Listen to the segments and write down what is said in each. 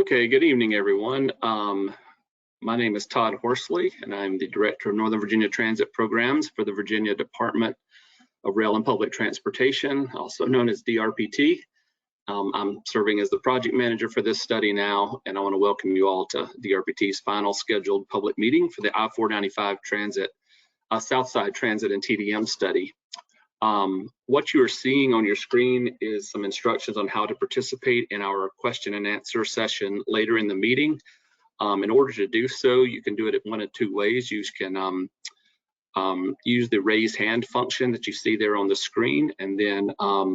Okay, good evening, everyone. My name is Todd Horsley, and I'm the Director of Northern Virginia Transit Programs for the Virginia Department of Rail and Public Transportation, also known as DRPT. I'm serving as the project manager for this study now, and I want to welcome you all to DRPT's final scheduled public meeting for the I-495 Transit, Southside Transit and TDM study. What you are seeing on your screen is some instructions on how to participate in our question and answer session later in the meeting. In order to do so, you can do it one of two ways. You can use the raise hand function that you see there on the screen, and then our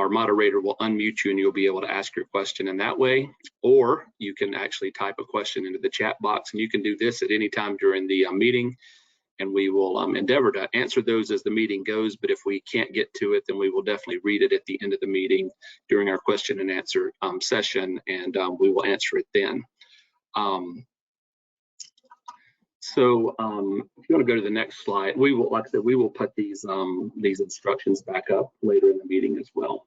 moderator will unmute you and you'll be able to ask your question in that way. Or you can actually type a question into the chat box, and you can do this at any time during the meeting, and we will endeavor to answer those as the meeting goes. But if we can't get to it, then we will definitely read it at the end of the meeting during our question and answer session, and we will answer it then. If you want to go to the next slide, we will, like I said, we will put these instructions back up later in the meeting as well.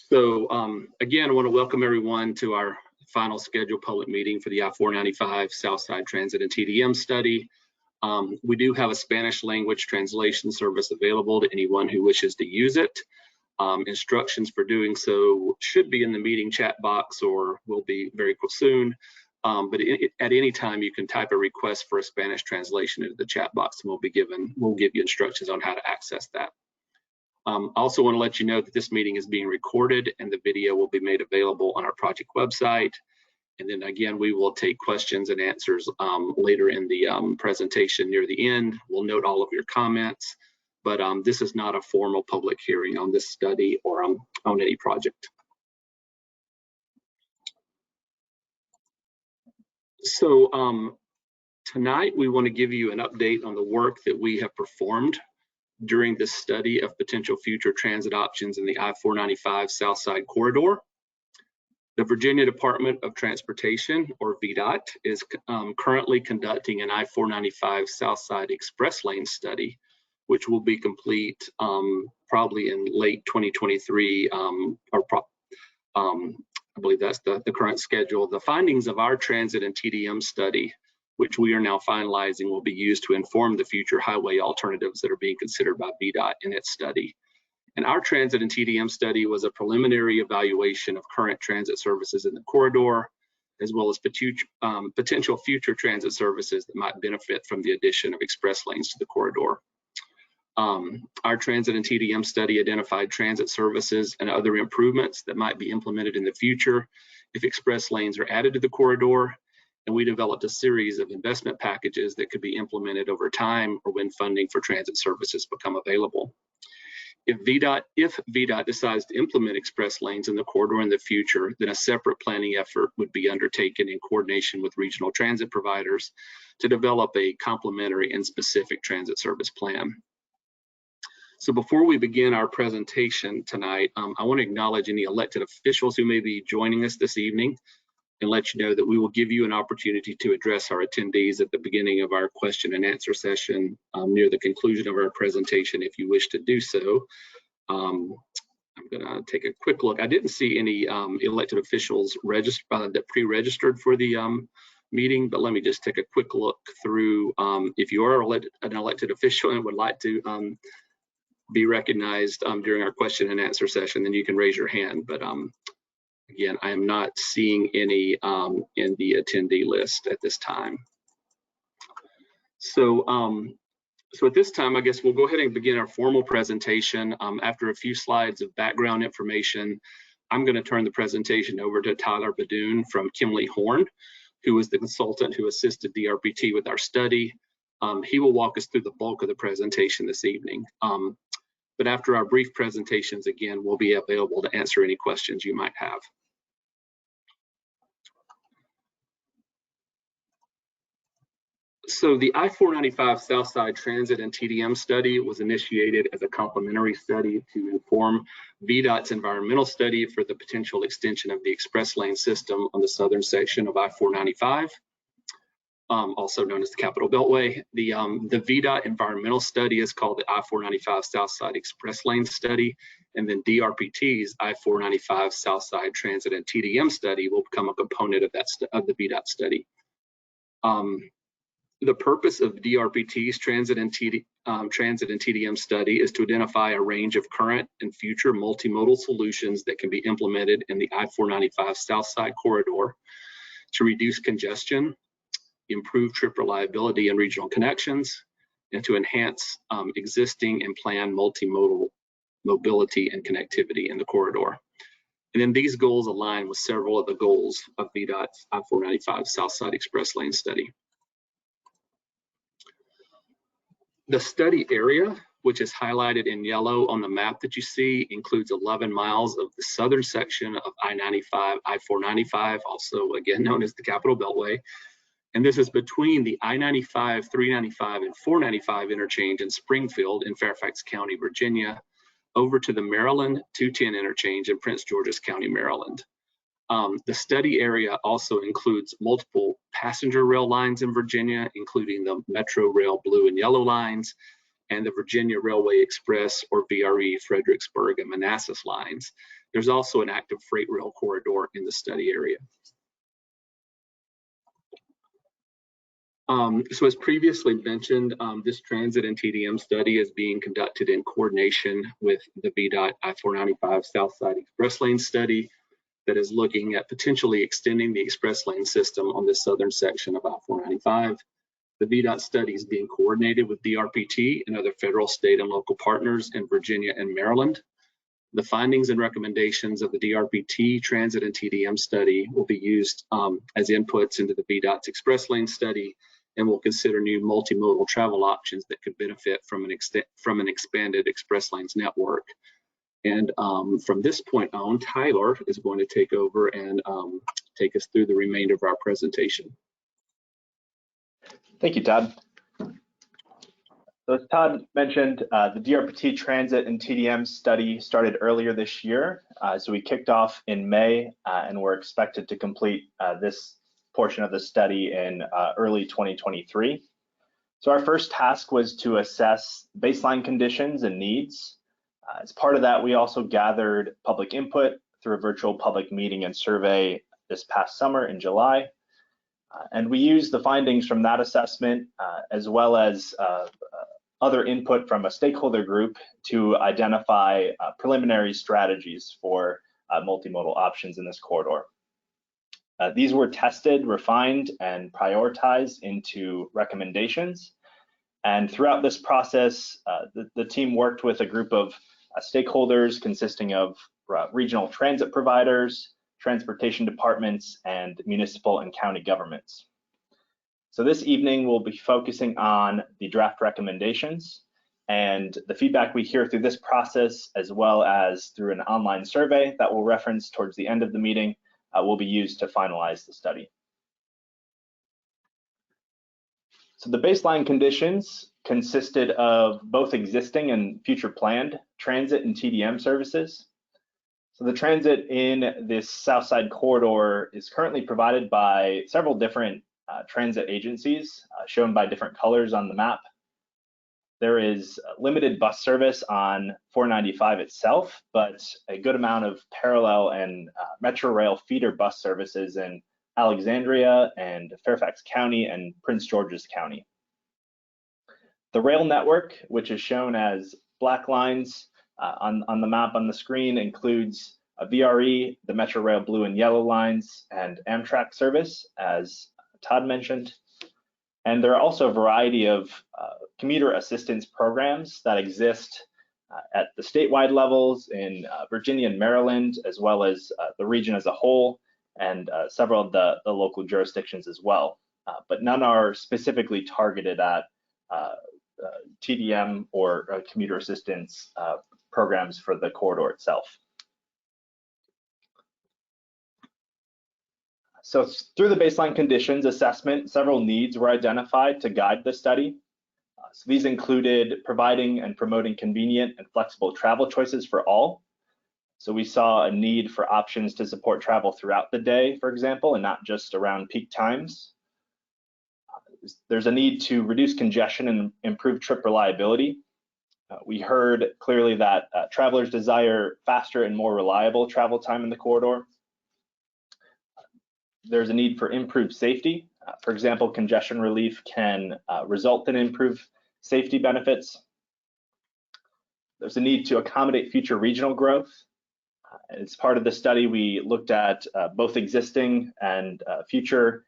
So again, I want to welcome everyone to our final scheduled public meeting for the I-495 Southside Transit and TDM study. We do have a Spanish language translation service available to anyone who wishes to use it. Instructions for doing so should be in the meeting chat box or will be very soon. But at any time you can type a request for a Spanish translation into the chat box, and we'll give you instructions on how to access that. I also want to let you know that this meeting is being recorded and the video will be made available on our project website. And then again, we will take questions and answers later in the presentation near the end. We'll note all of your comments, but this is not a formal public hearing on this study or on any project. So tonight we want to give you an update on the work that we have performed during this study of potential future transit options in the I-495 Southside corridor. The Virginia Department of Transportation, or VDOT, is currently conducting an I-495 Southside Express Lane study, which will be complete probably in late 2023, I believe that's the current schedule. The findings of our transit and TDM study, which we are now finalizing, will be used to inform the future highway alternatives that are being considered by VDOT in its study. And our transit and TDM study was a preliminary evaluation of current transit services in the corridor, as well as potential future transit services that might benefit from the addition of express lanes to the corridor. Our transit and TDM study identified transit services and other improvements that might be implemented in the future if express lanes are added to the corridor, and we developed a series of investment packages that could be implemented over time or when funding for transit services become available. If VDOT decides to implement express lanes in the corridor in the future, then a separate planning effort would be undertaken in coordination with regional transit providers to develop a complementary and specific transit service plan. So before we begin our presentation tonight, I want to acknowledge any elected officials who may be joining us this evening and let you know that we will give you an opportunity to address our attendees at the beginning of our question and answer session near the conclusion of our presentation if you wish to do so. I'm going to take a quick look. I didn't see any elected officials that pre-registered for the meeting, but let me just take a quick look through. If you are an elected official and would like to be recognized during our question and answer session, then you can raise your hand. But again, I am not seeing any in the attendee list at this time. So at this time, I guess we'll go ahead and begin our formal presentation. After a few slides of background information, I'm going to turn the presentation over to Tyler Badoon from Kimley Horn, who is the consultant who assisted DRPT with our study. He will walk us through the bulk of the presentation this evening. But after our brief presentations, again, we'll be available to answer any questions you might have. So the I-495 Southside Transit and TDM study was initiated as a complementary study to inform VDOT's environmental study for the potential extension of the express lane system on the southern section of I-495. also known as the Capital Beltway. The VDOT environmental study is called the I-495 Southside Express Lane Study, and then DRPT's I-495 Southside Transit and TDM study will become a component of the VDOT study. The purpose of DRPT's Transit and TDM study is to identify a range of current and future multimodal solutions that can be implemented in the I-495 Southside corridor to reduce congestion, improve trip reliability and regional connections, and to enhance existing and planned multimodal mobility and connectivity in the corridor. And then these goals align with several of the goals of VDOT's I-495 Southside Express Lane study. The study area, which is highlighted in yellow on the map that you see, includes 11 miles of the southern section of I-495, also again known as the Capital Beltway. And this is between the I-95, 395, and 495 interchange in Springfield in Fairfax County, Virginia, over to the Maryland 210 interchange in Prince George's County, Maryland. The study area also includes multiple passenger rail lines in Virginia, including the Metro Rail blue and yellow lines and the Virginia Railway Express, or VRE, Fredericksburg and Manassas lines. There's also an active freight rail corridor in the study area. So as previously mentioned, this transit and TDM study is being conducted in coordination with the VDOT I-495 Southside Express Lane study that is looking at potentially extending the express lane system on the southern section of I-495. The VDOT study is being coordinated with DRPT and other federal, state, and local partners in Virginia and Maryland. The findings and recommendations of the DRPT transit and TDM study will be used as inputs into the VDOT's express lane study, and will consider new multimodal travel options that could benefit from an expanded express lanes network. And from this point on, Tyler is going to take over and take us through the remainder of our presentation. Thank you, Todd. So as Todd mentioned, the DRPT Transit and TDM study started earlier this year. So we kicked off in May, and we're expected to complete this portion of the study in early 2023. So our first task was to assess baseline conditions and needs. As part of that, we also gathered public input through a virtual public meeting and survey this past summer in July. And we used the findings from that assessment as well as other input from a stakeholder group to identify preliminary strategies for multimodal options in this corridor. These were tested, refined, and prioritized into recommendations. And throughout this process, the team worked with a group of stakeholders consisting of regional transit providers, transportation departments, and municipal and county governments. So this evening, we'll be focusing on the draft recommendations, and the feedback we hear through this process, as well as through an online survey that we'll reference towards the end of the meeting, will be used to finalize the study. So the baseline conditions consisted of both existing and future planned transit and TDM services. So the transit in this Southside corridor is currently provided by several different transit agencies, shown by different colors on the map. There is limited bus service on 495 itself, but a good amount of parallel and Metro Rail feeder bus services in Alexandria and Fairfax County and Prince George's County. The rail network, which is shown as black lines on the map on the screen, includes a VRE, the Metro Rail blue and yellow lines, and Amtrak service, as Todd mentioned. And there are also a variety of commuter assistance programs that exist at the statewide levels in Virginia and Maryland, as well as the region as a whole, and several of the local jurisdictions as well. But none are specifically targeted at TDM or commuter assistance programs for the corridor itself. So through the baseline conditions assessment, several needs were identified to guide the study. So these included providing and promoting convenient and flexible travel choices for all. So we saw a need for options to support travel throughout the day, for example, and not just around peak times. there's a need to reduce congestion and improve trip reliability. We heard clearly that travelers desire faster and more reliable travel time in the corridor. There's a need for improved safety. For example, congestion relief can result in improved safety benefits. There's a need to accommodate future regional growth. As part of the study, we looked at both existing and future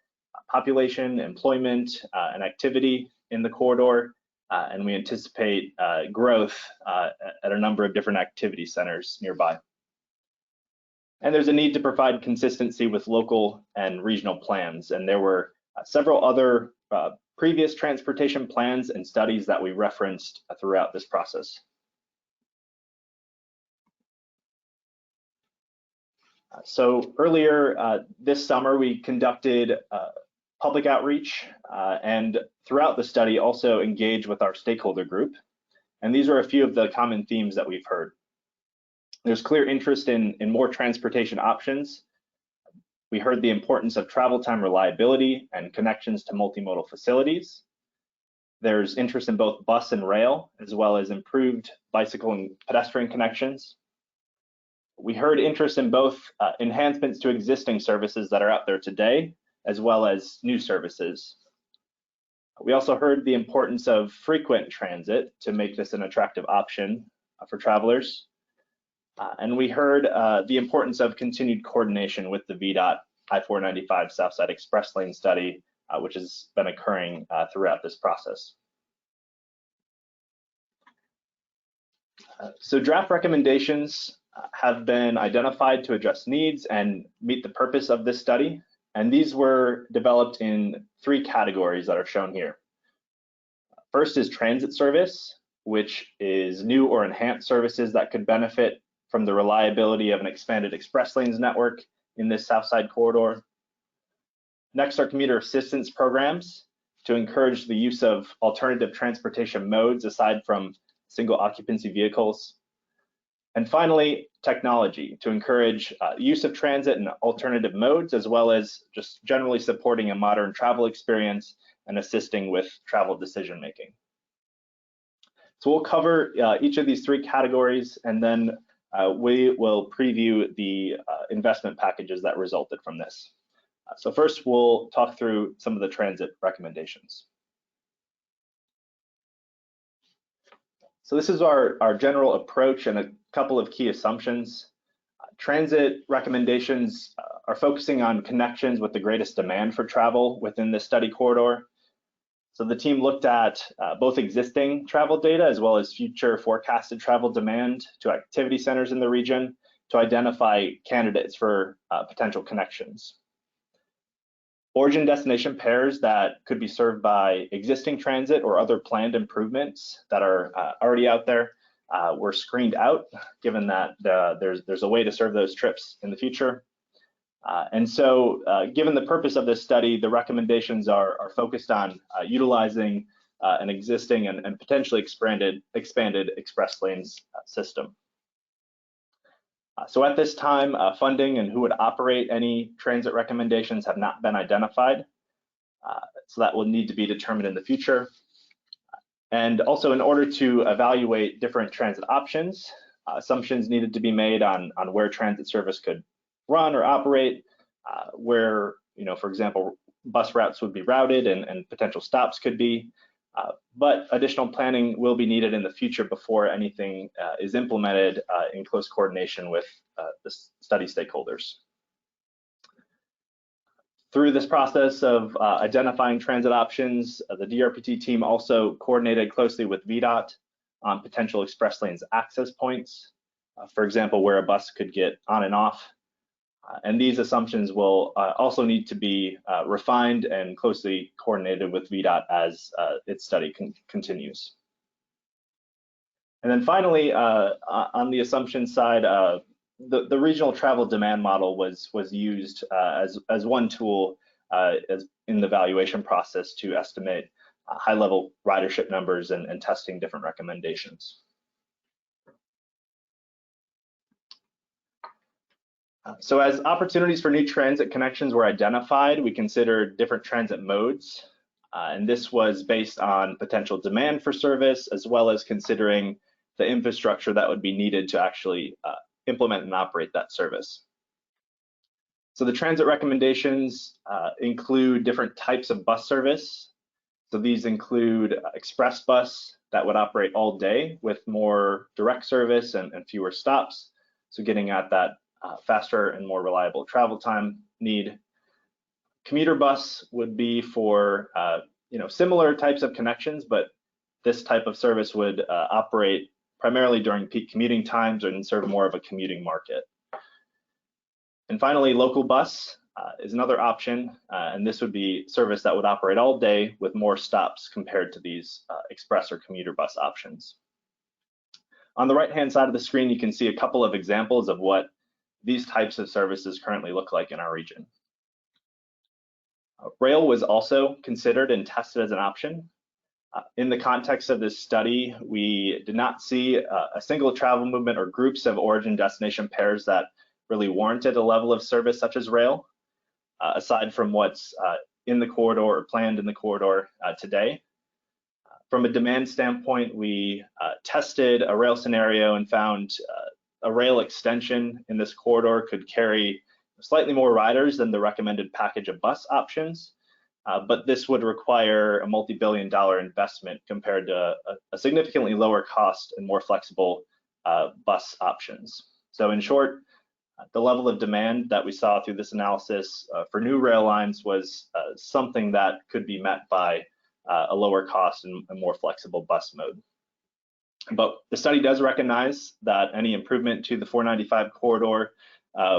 population, employment, and activity in the corridor, and we anticipate growth at a number of different activity centers nearby. And there's a need to provide consistency with local and regional plans, and there were several other previous transportation plans and studies that we referenced throughout this process. So earlier this summer, we conducted public outreach and throughout the study also engaged with our stakeholder group. And these are a few of the common themes that we've heard. There's clear interest in more transportation options. We heard the importance of travel time reliability and connections to multimodal facilities. There's interest in both bus and rail, as well as improved bicycle and pedestrian connections. We heard interest in both enhancements to existing services that are out there today, as well as new services. We also heard the importance of frequent transit to make this an attractive option for travelers. And we heard the importance of continued coordination with the VDOT I-495 Southside Express Lane study, which has been occurring throughout this process. So draft recommendations have been identified to address needs and meet the purpose of this study. And these were developed in 3 categories that are shown here. First is transit service, which is new or enhanced services that could benefit from the reliability of an expanded express lanes network in this Southside corridor. Next are commuter assistance programs to encourage the use of alternative transportation modes aside from single occupancy vehicles. And finally, technology to encourage use of transit and alternative modes, as well as just generally supporting a modern travel experience and assisting with travel decision making. So we'll cover each of these 3 categories, and then we will preview the investment packages that resulted from this. So first, we'll talk through some of the transit recommendations. So this is our general approach and a couple of key assumptions. Transit recommendations are focusing on connections with the greatest demand for travel within this study corridor. So the team looked at both existing travel data as well as future forecasted travel demand to activity centers in the region to identify candidates for potential connections. Origin destination pairs that could be served by existing transit or other planned improvements that are already out there were screened out, given that there's a way to serve those trips in the future. And so given the purpose of this study, the recommendations are focused on utilizing an existing and potentially expanded express lanes system. So at this time, funding and who would operate any transit recommendations have not been identified. So that will need to be determined in the future. And also, in order to evaluate different transit options, assumptions needed to be made on where transit service could run or operate, where, for example, bus routes would be routed and potential stops could be. But additional planning will be needed in the future before anything is implemented in close coordination with the study stakeholders. Through this process of identifying transit options, the DRPT team also coordinated closely with VDOT on potential express lanes access points, for example, where a bus could get on and off. And these assumptions will also need to be refined and closely coordinated with VDOT as its study continues. And then finally, on the assumption side, the regional travel demand model was used as one tool in the valuation process to estimate high-level ridership numbers and testing different recommendations. So as opportunities for new transit connections were identified, we considered different transit modes. And this was based on potential demand for service, as well as considering the infrastructure that would be needed to actually implement and operate that service. So the transit recommendations include different types of bus service. So these include express bus that would operate all day with more direct service and fewer stops. So getting at that faster and more reliable travel time need. Commuter bus would be for similar types of connections, but this type of service would operate primarily during peak commuting times and serve more of a commuting market. And finally, local bus is another option, and this would be service that would operate all day with more stops compared to these express or commuter bus options. On the right-hand side of the screen, you can see a couple of examples of what these types of services currently look like in our region. Rail was also considered and tested as an option. In the context of this study, we did not see a single travel movement or groups of origin-destination pairs that really warranted a level of service such as rail, aside from what's in the corridor or planned in the corridor today. From a demand standpoint, we tested a rail scenario and found a rail extension in this corridor could carry slightly more riders than the recommended package of bus options, but this would require a multi-billion-dollar investment compared to a significantly lower cost and more flexible bus options. So in short, the level of demand that we saw through this analysis for new rail lines was something that could be met by a lower cost and a more flexible bus mode. But the study does recognize that any improvement to the 495 corridor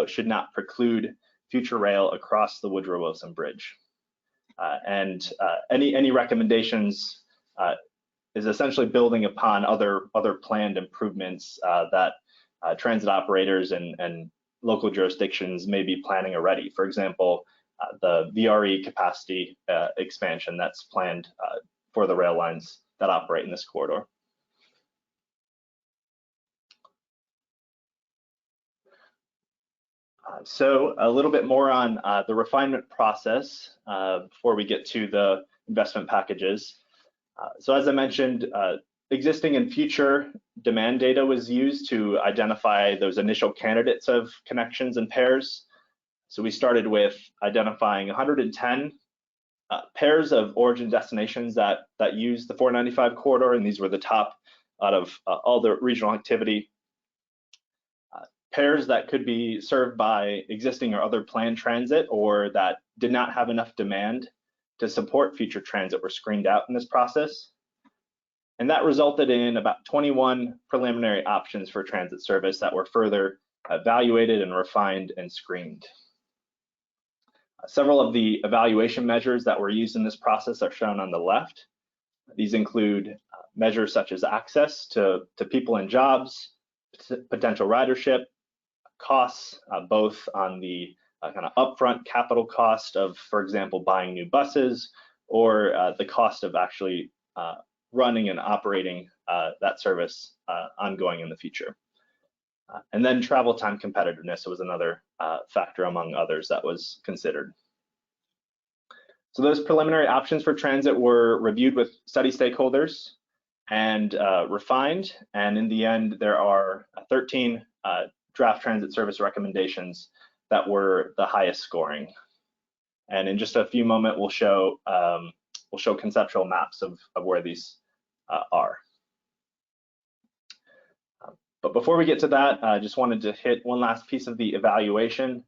should not preclude future rail across the Woodrow Wilson Bridge. Any recommendations is essentially building upon other planned improvements that transit operators and local jurisdictions may be planning already. For example, the VRE capacity expansion that's planned for the rail lines that operate in this corridor. So a little bit more on the refinement process before we get to the investment packages. So as I mentioned, existing and future demand data was used to identify those initial candidates of connections and pairs. So we started with identifying 110 pairs of origin destinations that use the 495 corridor, and these were the top out of all the regional activity. Pairs that could be served by existing or other planned transit or that did not have enough demand to support future transit were screened out in this process. And that resulted in about 21 preliminary options for transit service that were further evaluated and refined and screened. Several of the evaluation measures that were used in this process are shown on the left. These include measures such as access to people and jobs, potential ridership, costs, both on the kind of upfront capital cost of, for example, buying new buses, or the cost of actually running and operating that service ongoing in the future. And then travel time competitiveness was another factor among others that was considered. So those preliminary options for transit were reviewed with study stakeholders and refined. And in the end, there are 13 draft transit service recommendations that were the highest scoring. And in just a few moments, we'll show conceptual maps of where these are. But before we get to that, I just wanted to hit one last piece of the evaluation.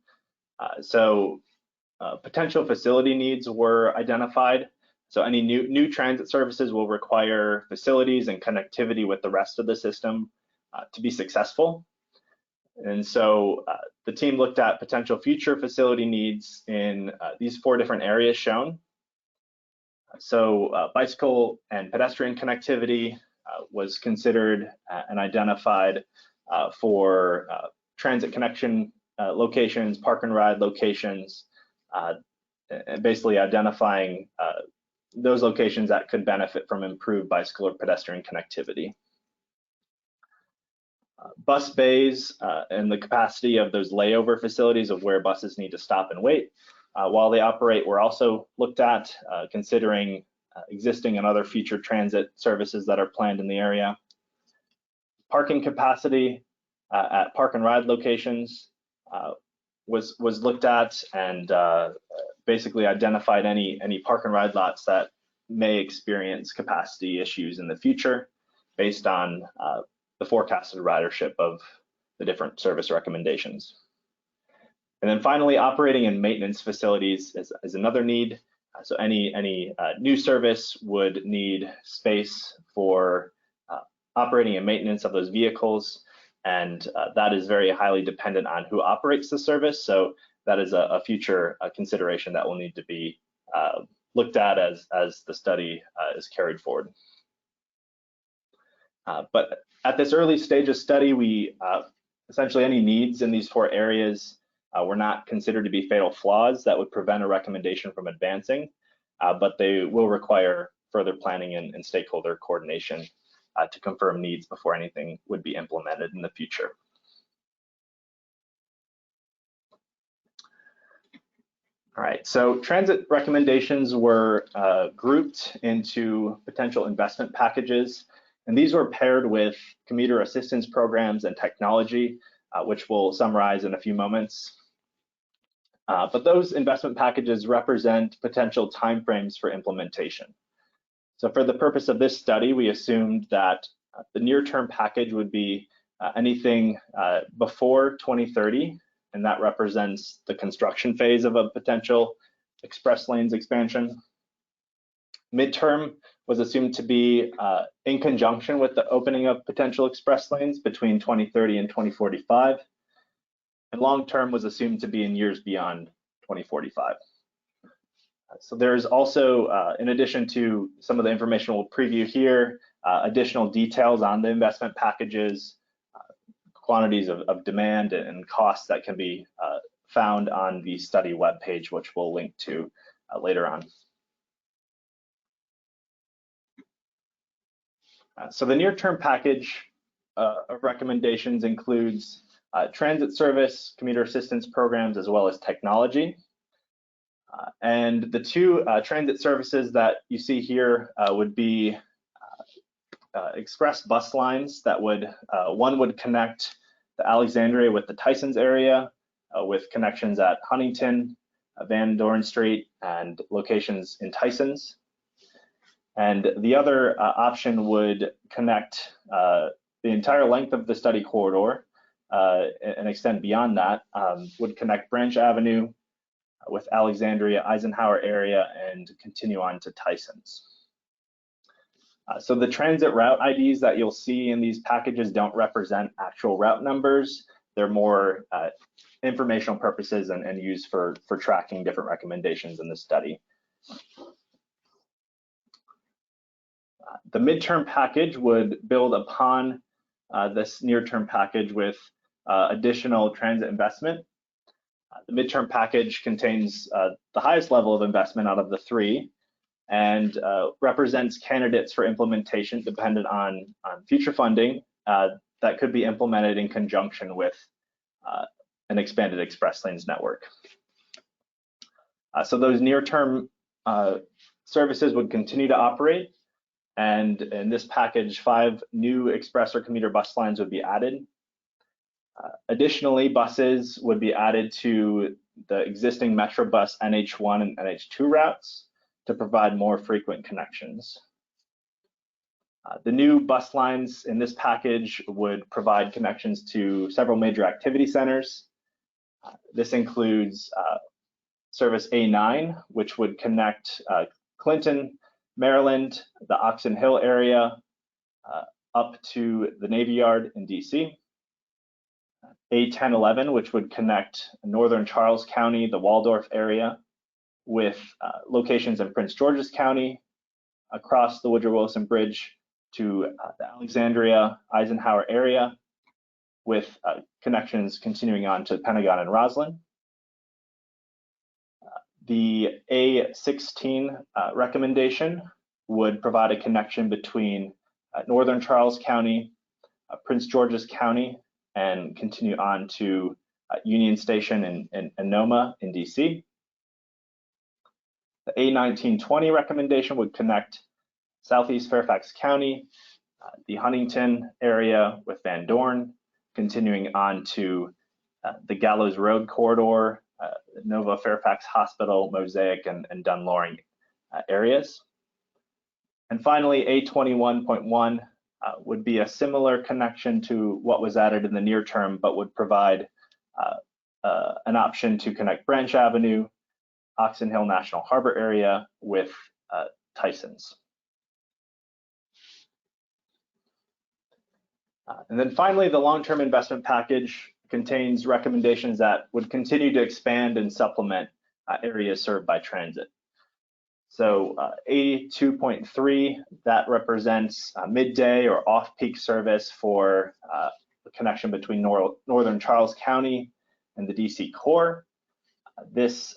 Potential facility needs were identified. So any new transit services will require facilities and connectivity with the rest of the system to be successful. And so the team looked at potential future facility needs in these 4 different areas shown. So bicycle and pedestrian connectivity was considered and identified for transit connection locations, park and ride locations, basically identifying those locations that could benefit from improved bicycle or pedestrian connectivity. Bus bays and the capacity of those layover facilities of where buses need to stop and wait while they operate were also looked at, considering existing and other future transit services that are planned in the area. Parking capacity at park and ride locations was looked at, and basically identified any park and ride lots that may experience capacity issues in the future based on the forecasted ridership of the different service recommendations. And then finally, operating and maintenance facilities is another need. So any new service would need space for operating and maintenance of those vehicles, and that is very highly dependent on who operates the service. So that is a future consideration that will need to be looked at as the study is carried forward. But at this early stage of study, we essentially any needs in these 4 areas were not considered to be fatal flaws that would prevent a recommendation from advancing, but they will require further planning and stakeholder coordination to confirm needs before anything would be implemented in the future. All right, so transit recommendations were grouped into potential investment packages, and these were paired with commuter assistance programs and technology, which we'll summarize in a few moments. But those investment packages represent potential timeframes for implementation. So for the purpose of this study, we assumed that the near-term package would be anything before 2030, and that represents the construction phase of a potential express lanes expansion. Midterm was assumed to be in conjunction with the opening of potential express lanes between 2030 and 2045. And long-term was assumed to be in years beyond 2045. So there's also, in addition to some of the information we'll preview here, additional details on the investment packages, quantities of demand and costs that can be found on the study webpage, which we'll link to later on. So the near-term package of recommendations includes transit service, commuter assistance programs, as well as technology. And the 2 transit services that you see here would be express bus lines that would, one would connect the Alexandria with the Tysons area with connections at Huntington, Van Dorn Street, and locations in Tysons. And the other option would connect the entire length of the study corridor and extend beyond that, would connect Branch Avenue with Alexandria, Eisenhower area, and continue on to Tysons. So the transit route IDs that you'll see in these packages don't represent actual route numbers. They're more informational purposes and used for tracking different recommendations in the study. The midterm package would build upon this near-term package with additional transit investment. The midterm package contains the highest level of investment out of the 3 and represents candidates for implementation dependent on future funding that could be implemented in conjunction with an expanded express lanes network. So those near-term services would continue to operate, and in this package, 5 new express or commuter bus lines would be added. Additionally, buses would be added to the existing Metrobus NH1 and NH2 routes to provide more frequent connections. The new bus lines in this package would provide connections to several major activity centers. This includes service A9, which would connect Clinton, Maryland, the Oxon Hill area, up to the Navy Yard in DC. A1011, which would connect northern Charles County, the Waldorf area, with locations in Prince George's County, across the Woodrow Wilson Bridge to the Alexandria, Eisenhower area, with connections continuing on to Pentagon and Roslyn. The A16 recommendation would provide a connection between northern Charles County, Prince George's County, and continue on to Union Station in Noma in DC. The The A1920 recommendation would connect Southeast Fairfax County, the Huntington area with Van Dorn, continuing on to the Gallows Road corridor, Nova Fairfax Hospital, Mosaic, and Dunloring areas. And finally, A21.1 would be a similar connection to what was added in the near term, but would provide an option to connect Branch Avenue, Oxon Hill National Harbor area with Tysons. And then finally, the long-term investment package contains recommendations that would continue to expand and supplement areas served by transit. So A2.3, that represents midday or off-peak service for the connection between Northern Charles County and the DC core. This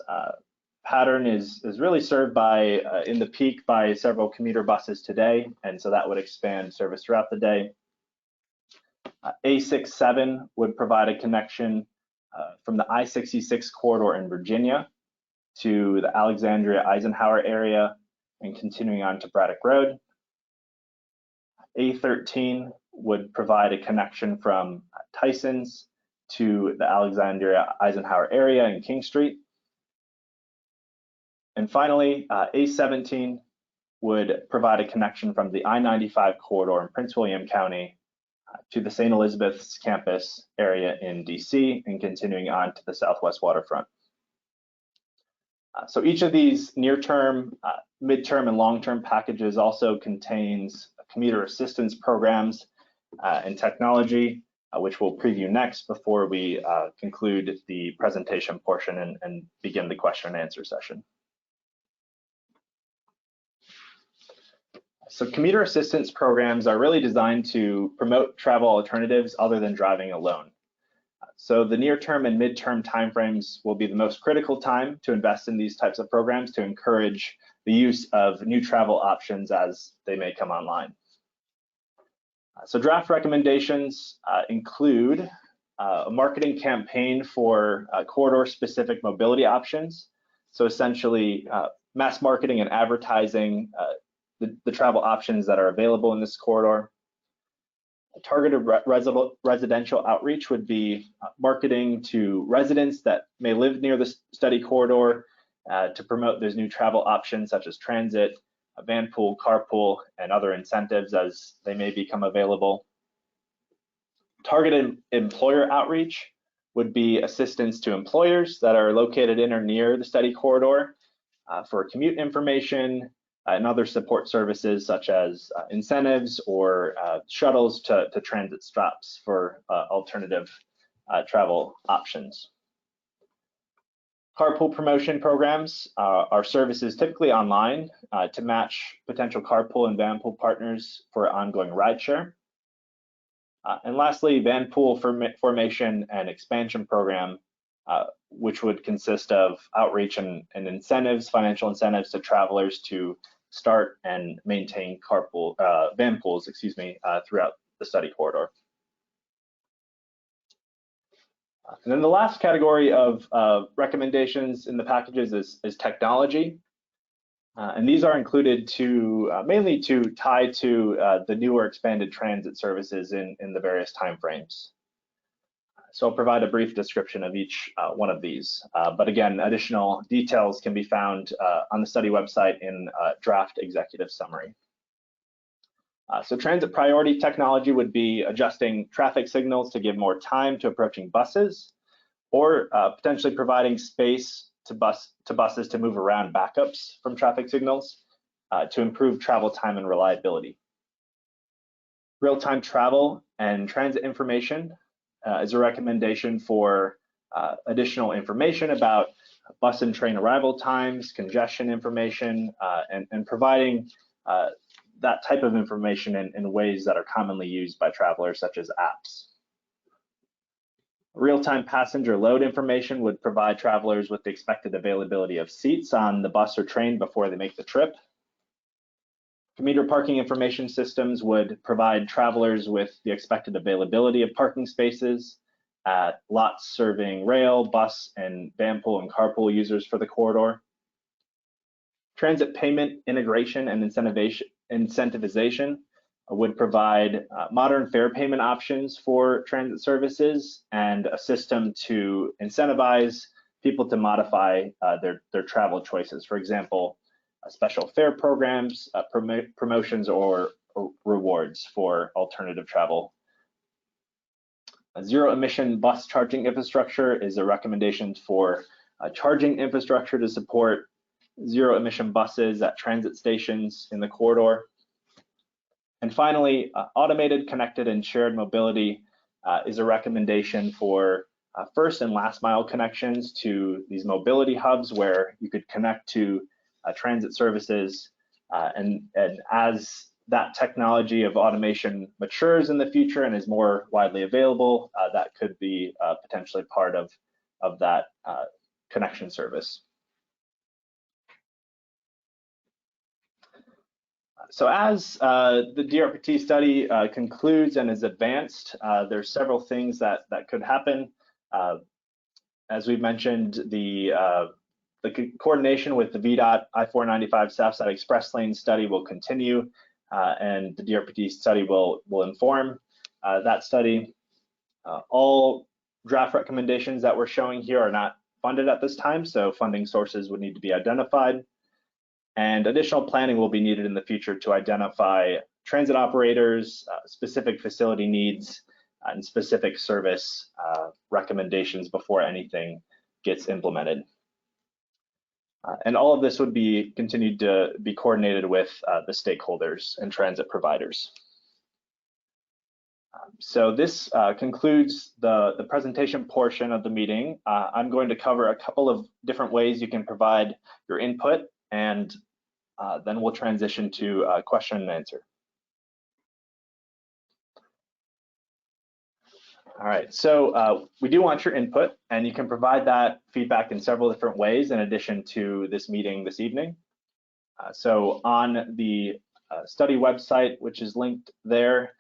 pattern is really served by, in the peak, by several commuter buses today, and so that would expand service throughout the day. A67 would provide a connection from the I-66 corridor in Virginia to the Alexandria-Eisenhower area and continuing on to Braddock Road. A13 would provide a connection from Tysons to the Alexandria-Eisenhower area in King Street. And finally, A17 would provide a connection from the I-95 corridor in Prince William County to the St. Elizabeth's campus area in DC and continuing on to the Southwest waterfront. So each of these near-term, mid-term, and long-term packages also contains commuter assistance programs and technology, which we'll preview next before we conclude the presentation portion and begin the question and answer session. So commuter assistance programs are really designed to promote travel alternatives other than driving alone. So the near-term and mid-term timeframes will be the most critical time to invest in these types of programs to encourage the use of new travel options as they may come online. So draft recommendations include a marketing campaign for corridor-specific mobility options. So essentially, mass marketing and advertising the travel options that are available in this corridor. Targeted residential outreach would be marketing to residents that may live near the study corridor to promote those new travel options such as transit, van pool, carpool, and other incentives as they may become available. Targeted employer outreach would be assistance to employers that are located in or near the study corridor for commute information, and other support services such as incentives or shuttles to transit stops for alternative travel options. Carpool promotion programs are services typically online to match potential carpool and van pool partners for ongoing rideshare. And lastly, van pool formation and expansion program, which would consist of outreach and incentives, financial incentives to travelers to start and maintain van pools, throughout the study corridor. And then the last category of recommendations in the packages is technology. And these are included mainly to tie to the newer expanded transit services in the various timeframes. So I'll provide a brief description of each one of these. But again, additional details can be found on the study website in draft executive summary. So transit priority technology would be adjusting traffic signals to give more time to approaching buses, or potentially providing space to buses to move around backups from traffic signals to improve travel time and reliability. Real-time travel and transit information is a recommendation for additional information about bus and train arrival times, congestion information, and providing that type of information in ways that are commonly used by travelers, such as apps. Real-time passenger load information would provide travelers with the expected availability of seats on the bus or train before they make the trip. Commuter parking information systems would provide travelers with the expected availability of parking spaces at lots serving rail, bus, and van pool and carpool users for the corridor. Transit payment integration and incentivization would provide modern fare payment options for transit services and a system to incentivize people to modify their travel choices. For example, special fare programs, promotions, or rewards for alternative travel. A zero emission bus charging infrastructure is a recommendation for charging infrastructure to support zero emission buses at transit stations in the corridor. And finally, automated, connected, and shared mobility is a recommendation for first and last mile connections to these mobility hubs where you could connect to transit services. And as that technology of automation matures in the future and is more widely available, that could be potentially part of that connection service. So as the DRPT study concludes and is advanced, there's several things that could happen. As we've mentioned, the coordination with the VDOT I-495 Southside Express Lane study will continue, and the DRPT study will inform that study. All draft recommendations that we're showing here are not funded at this time, so funding sources would need to be identified. And additional planning will be needed in the future to identify transit operators, specific facility needs, and specific service recommendations before anything gets implemented. And all of this would be continued to be coordinated with the stakeholders and transit providers. So this concludes the presentation portion of the meeting. I'm going to cover a couple of different ways you can provide your input, and then we'll transition to question and answer. All right, so we do want your input, and you can provide that feedback in several different ways in addition to this meeting this evening. So on the study website, which is linked there,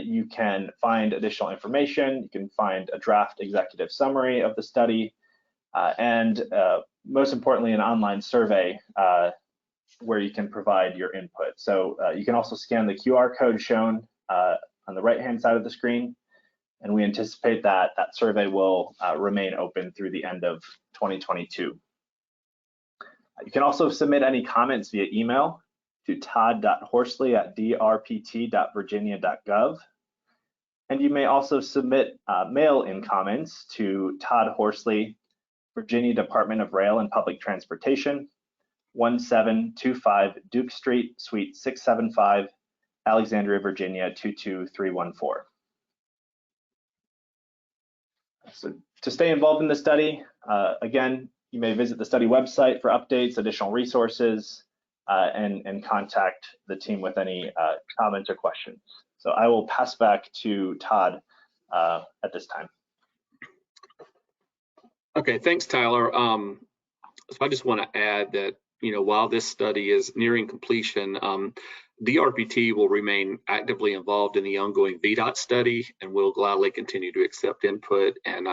you can find additional information. You can find a draft executive summary of the study, and most importantly, an online survey where you can provide your input. So you can also scan the QR code shown on the right-hand side of the screen, and we anticipate that that survey will remain open through the end of 2022. You can also submit any comments via email to todd.horsley@drpt.virginia.gov. And you may also submit mail-in comments to Todd Horsley, Virginia Department of Rail and Public Transportation, 1725 Duke Street, Suite 675, Alexandria, Virginia 22314. So to stay involved in the study, again, you may visit the study website for updates, additional resources, and contact the team with any comments or questions. So I will pass back to Todd at this time. Okay, thanks, Tyler. So I just want to add that, while this study is nearing completion, DRPT will remain actively involved in the ongoing VDOT study, and will gladly continue to accept input and,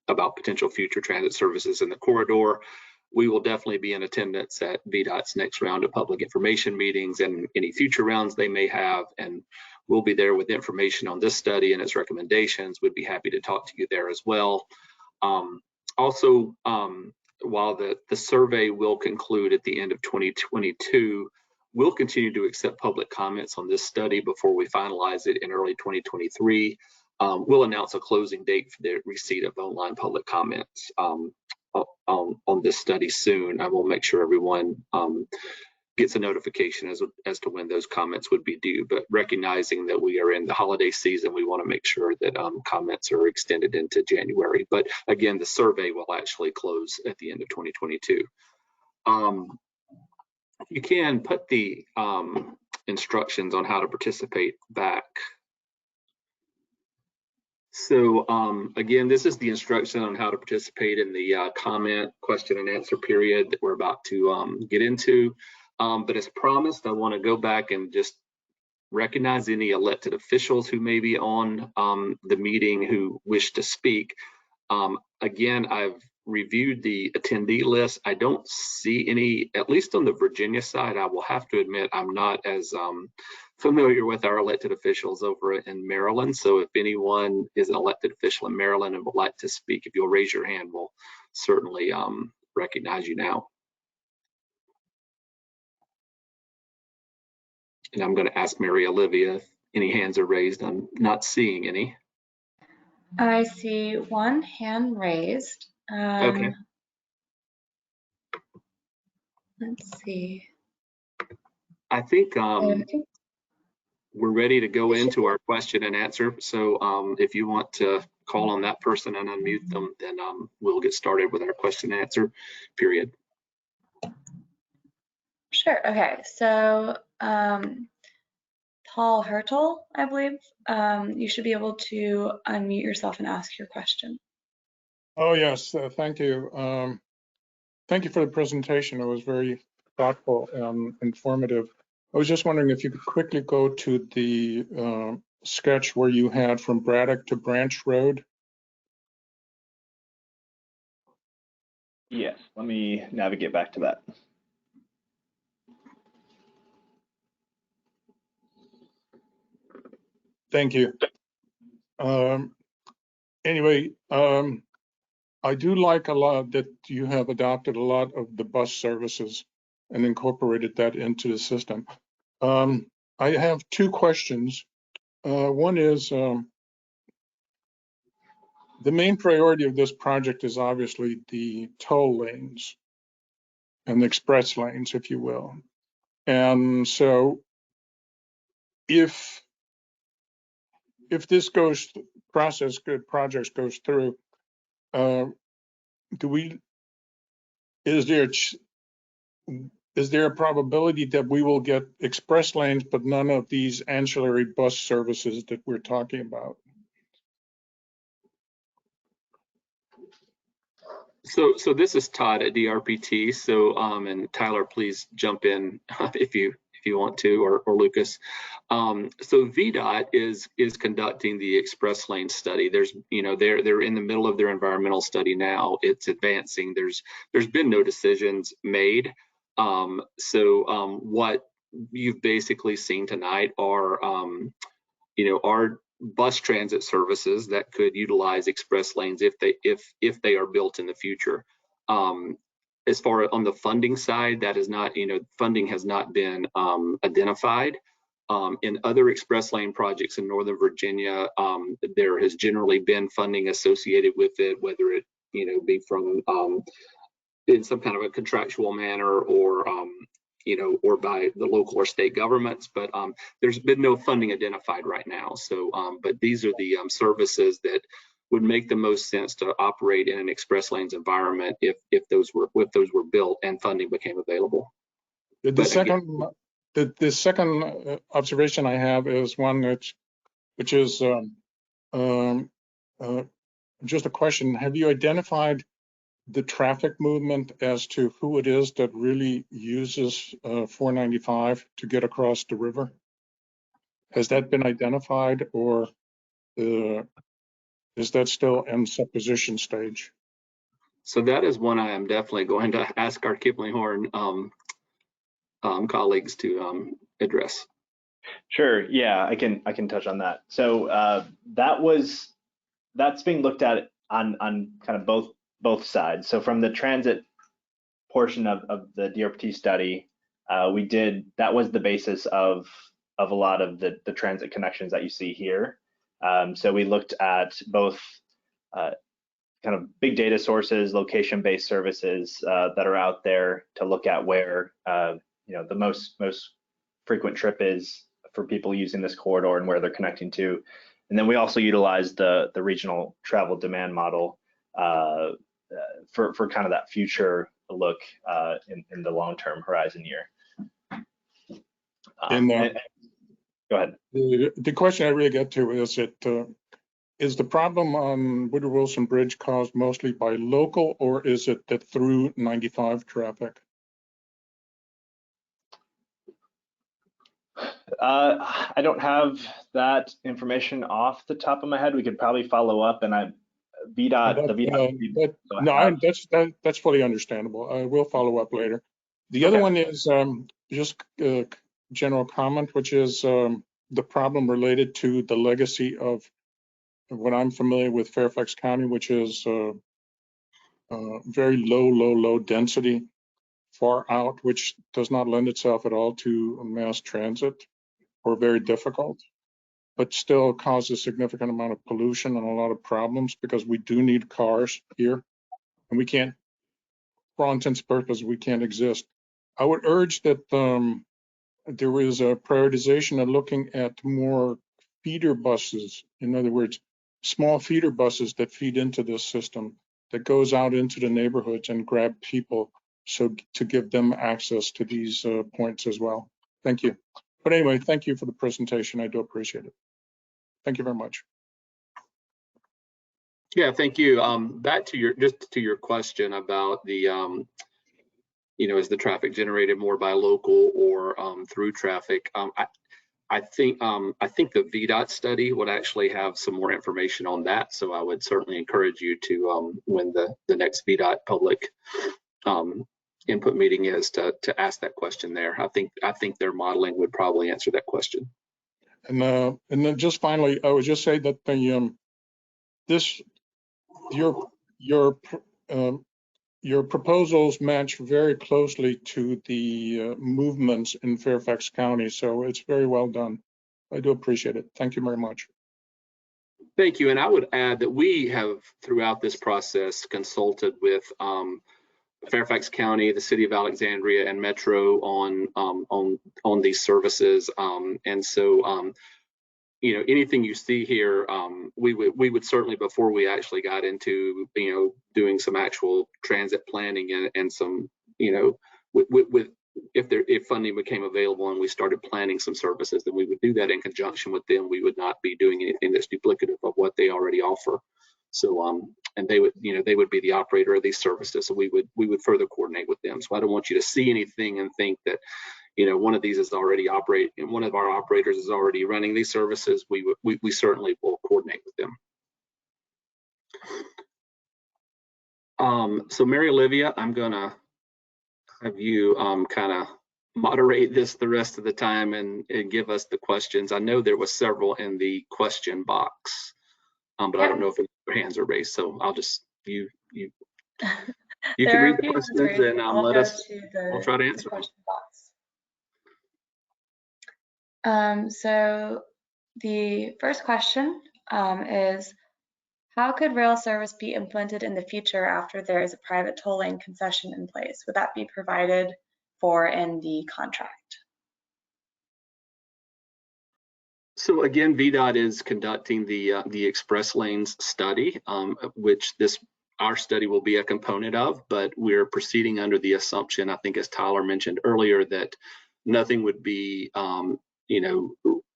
about potential future transit services in the corridor. We will definitely be in attendance at VDOT's next round of public information meetings and any future rounds they may have, and we'll be there with information on this study and its recommendations. We'd be happy to talk to you there as well. Also, while the survey will conclude at the end of 2022, we'll continue to accept public comments on this study before we finalize it in early 2023. We'll announce a closing date for the receipt of online public comments on this study soon. I will make sure everyone gets a notification as to when those comments would be due, but recognizing that we are in the holiday season, we want to make sure that comments are extended into January. But again, the survey will actually close at the end of 2022. You can put the instructions on how to participate back. So again, this is the instruction on how to participate in the comment, question, and answer period that we're about to get into. But as promised, I want to go back and just recognize any elected officials who may be on the meeting who wish to speak. Again, I've reviewed the attendee list. I don't see any, at least on the Virginia side. I will have to admit I'm not as familiar with our elected officials over in Maryland. So if anyone is an elected official in Maryland and would like to speak, if you'll raise your hand, we'll certainly recognize you now. And I'm going to ask Mary Olivia if any hands are raised. I'm not seeing any. I see one hand raised. Okay. Let's see. I think we're ready to go into our question and answer. So if you want to call on that person and unmute them, then we'll get started with our question and answer period. Sure. Okay. So Paul Hertel, I believe, you should be able to unmute yourself and ask your question. Oh, yes. Thank you. Thank you for the presentation. It was very thoughtful and informative. I was just wondering if you could quickly go to the sketch where you had from Braddock to Branch Road. Yes, let me navigate back to that. Thank you. Anyway, I do like a lot that you have adopted a lot of the bus services and incorporated that into the system. I have two questions. One is, the main priority of this project is obviously the toll lanes and the express lanes, if you will. And so if this project goes through, is there a probability that we will get express lanes, but none of these ancillary bus services that we're talking about? So this is Todd at DRPT. So and Tyler, please jump in if you want to, or Lucas. So VDOT is conducting the express lane study. There's, they're in the middle of their environmental study now. It's advancing. There's been no decisions made. What you've basically seen tonight are our bus transit services that could utilize express lanes if they are built in the future. As far on the funding side, that is not, funding has not been identified. In other express lane projects in Northern Virginia, there has generally been funding associated with it, whether it be from in some kind of a contractual manner or or by the local or state governments, but there's been no funding identified right now. So, but these are the services that would make the most sense to operate in an express lanes environment if those were built and funding became available. The second observation I have is one which is just a question. Have you identified the traffic movement as to who it is that really uses 495 to get across the river? Has that been identified, or is that still in supposition stage? So that is one I am definitely going to ask our Kipling Horn colleagues to address. Sure. Yeah, I can touch on that. So that's being looked at on kind of both sides. So from the transit portion of the DRPT study, that was the basis of a lot of the transit connections that you see here. So we looked at both kind of big data sources, location-based services that are out there to look at where the most frequent trip is for people using this corridor and where they're connecting to. And then we also utilized the regional travel demand model for kind of that future look in the long-term horizon year. Go ahead. The question I really get to is the problem on Woodrow Wilson Bridge caused mostly by local, or is it that through 95 traffic? I don't have that information off the top of my head. We could probably follow up, and VDOT, the VDOT. That's fully understandable. I will follow up later. The Okay. other one is just general comment, which is the problem related to the legacy of what I'm familiar with Fairfax County, which is very low density, far out, which does not lend itself at all to mass transit, or very difficult, but still causes significant amount of pollution and a lot of problems, because we do need cars here, and we can't, for all intents and purposes, we can't exist. I would urge that there is a prioritization of looking at more feeder buses. In other words, small feeder buses that feed into this system, that goes out into the neighborhoods and grab people, so to give them access to these points as well. Thank you. But anyway, thank you for the presentation. I do appreciate it. Thank you very much. Yeah, thank you. Back to your question about the is the traffic generated more by local or through traffic? I think the VDOT study would actually have some more information on that. So I would certainly encourage you to, when the next VDOT public input meeting is, to ask that question there. I think their modeling would probably answer that question. And then just finally, I would just say that the your proposals match very closely to the movements in Fairfax County, so it's very well done. I do appreciate it. Thank you very much. Thank you. And I would add that we have, throughout this process, consulted with Fairfax County, the City of Alexandria, and Metro on these services. And so, anything you see here, we would certainly, before we actually got into doing some actual transit planning and some if funding became available and we started planning some services, then we would do that in conjunction with them. We would not be doing anything that's duplicative of what they already offer. So and they would be the operator of these services, so we would further coordinate with them. So I don't want you to see anything and think that one of these is already operating, one of our operators is already running these services. We certainly will coordinate with them. So Mary Olivia, I'm gonna have you kind of moderate this the rest of the time and give us the questions. I know there was several in the question box, but I don't know if your hands are raised. So I'll just you can read the questions and let us. We'll try to answer them. So the first question is, how could rail service be implemented in the future after there is a private tolling concession in place? Would that be provided for in the contract? So again, VDOT is conducting the express lanes study, which our study will be a component of, but we're proceeding under the assumption, I think as Tyler mentioned earlier, that nothing would be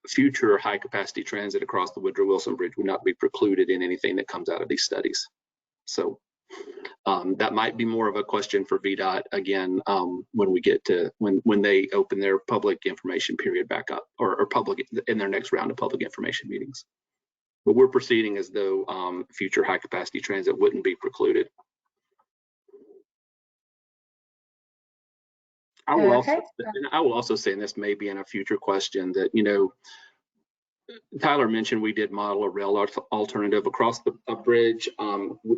future high capacity transit across the Woodrow Wilson Bridge would not be precluded in anything that comes out of these studies. So that might be more of a question for VDOT again when we get to when they open their public information period back up, or public in their next round of public information meetings. But we're proceeding as though future high capacity transit wouldn't be precluded. I will also say, and this may be in a future question, that Tyler mentioned we did model a rail alternative across the bridge.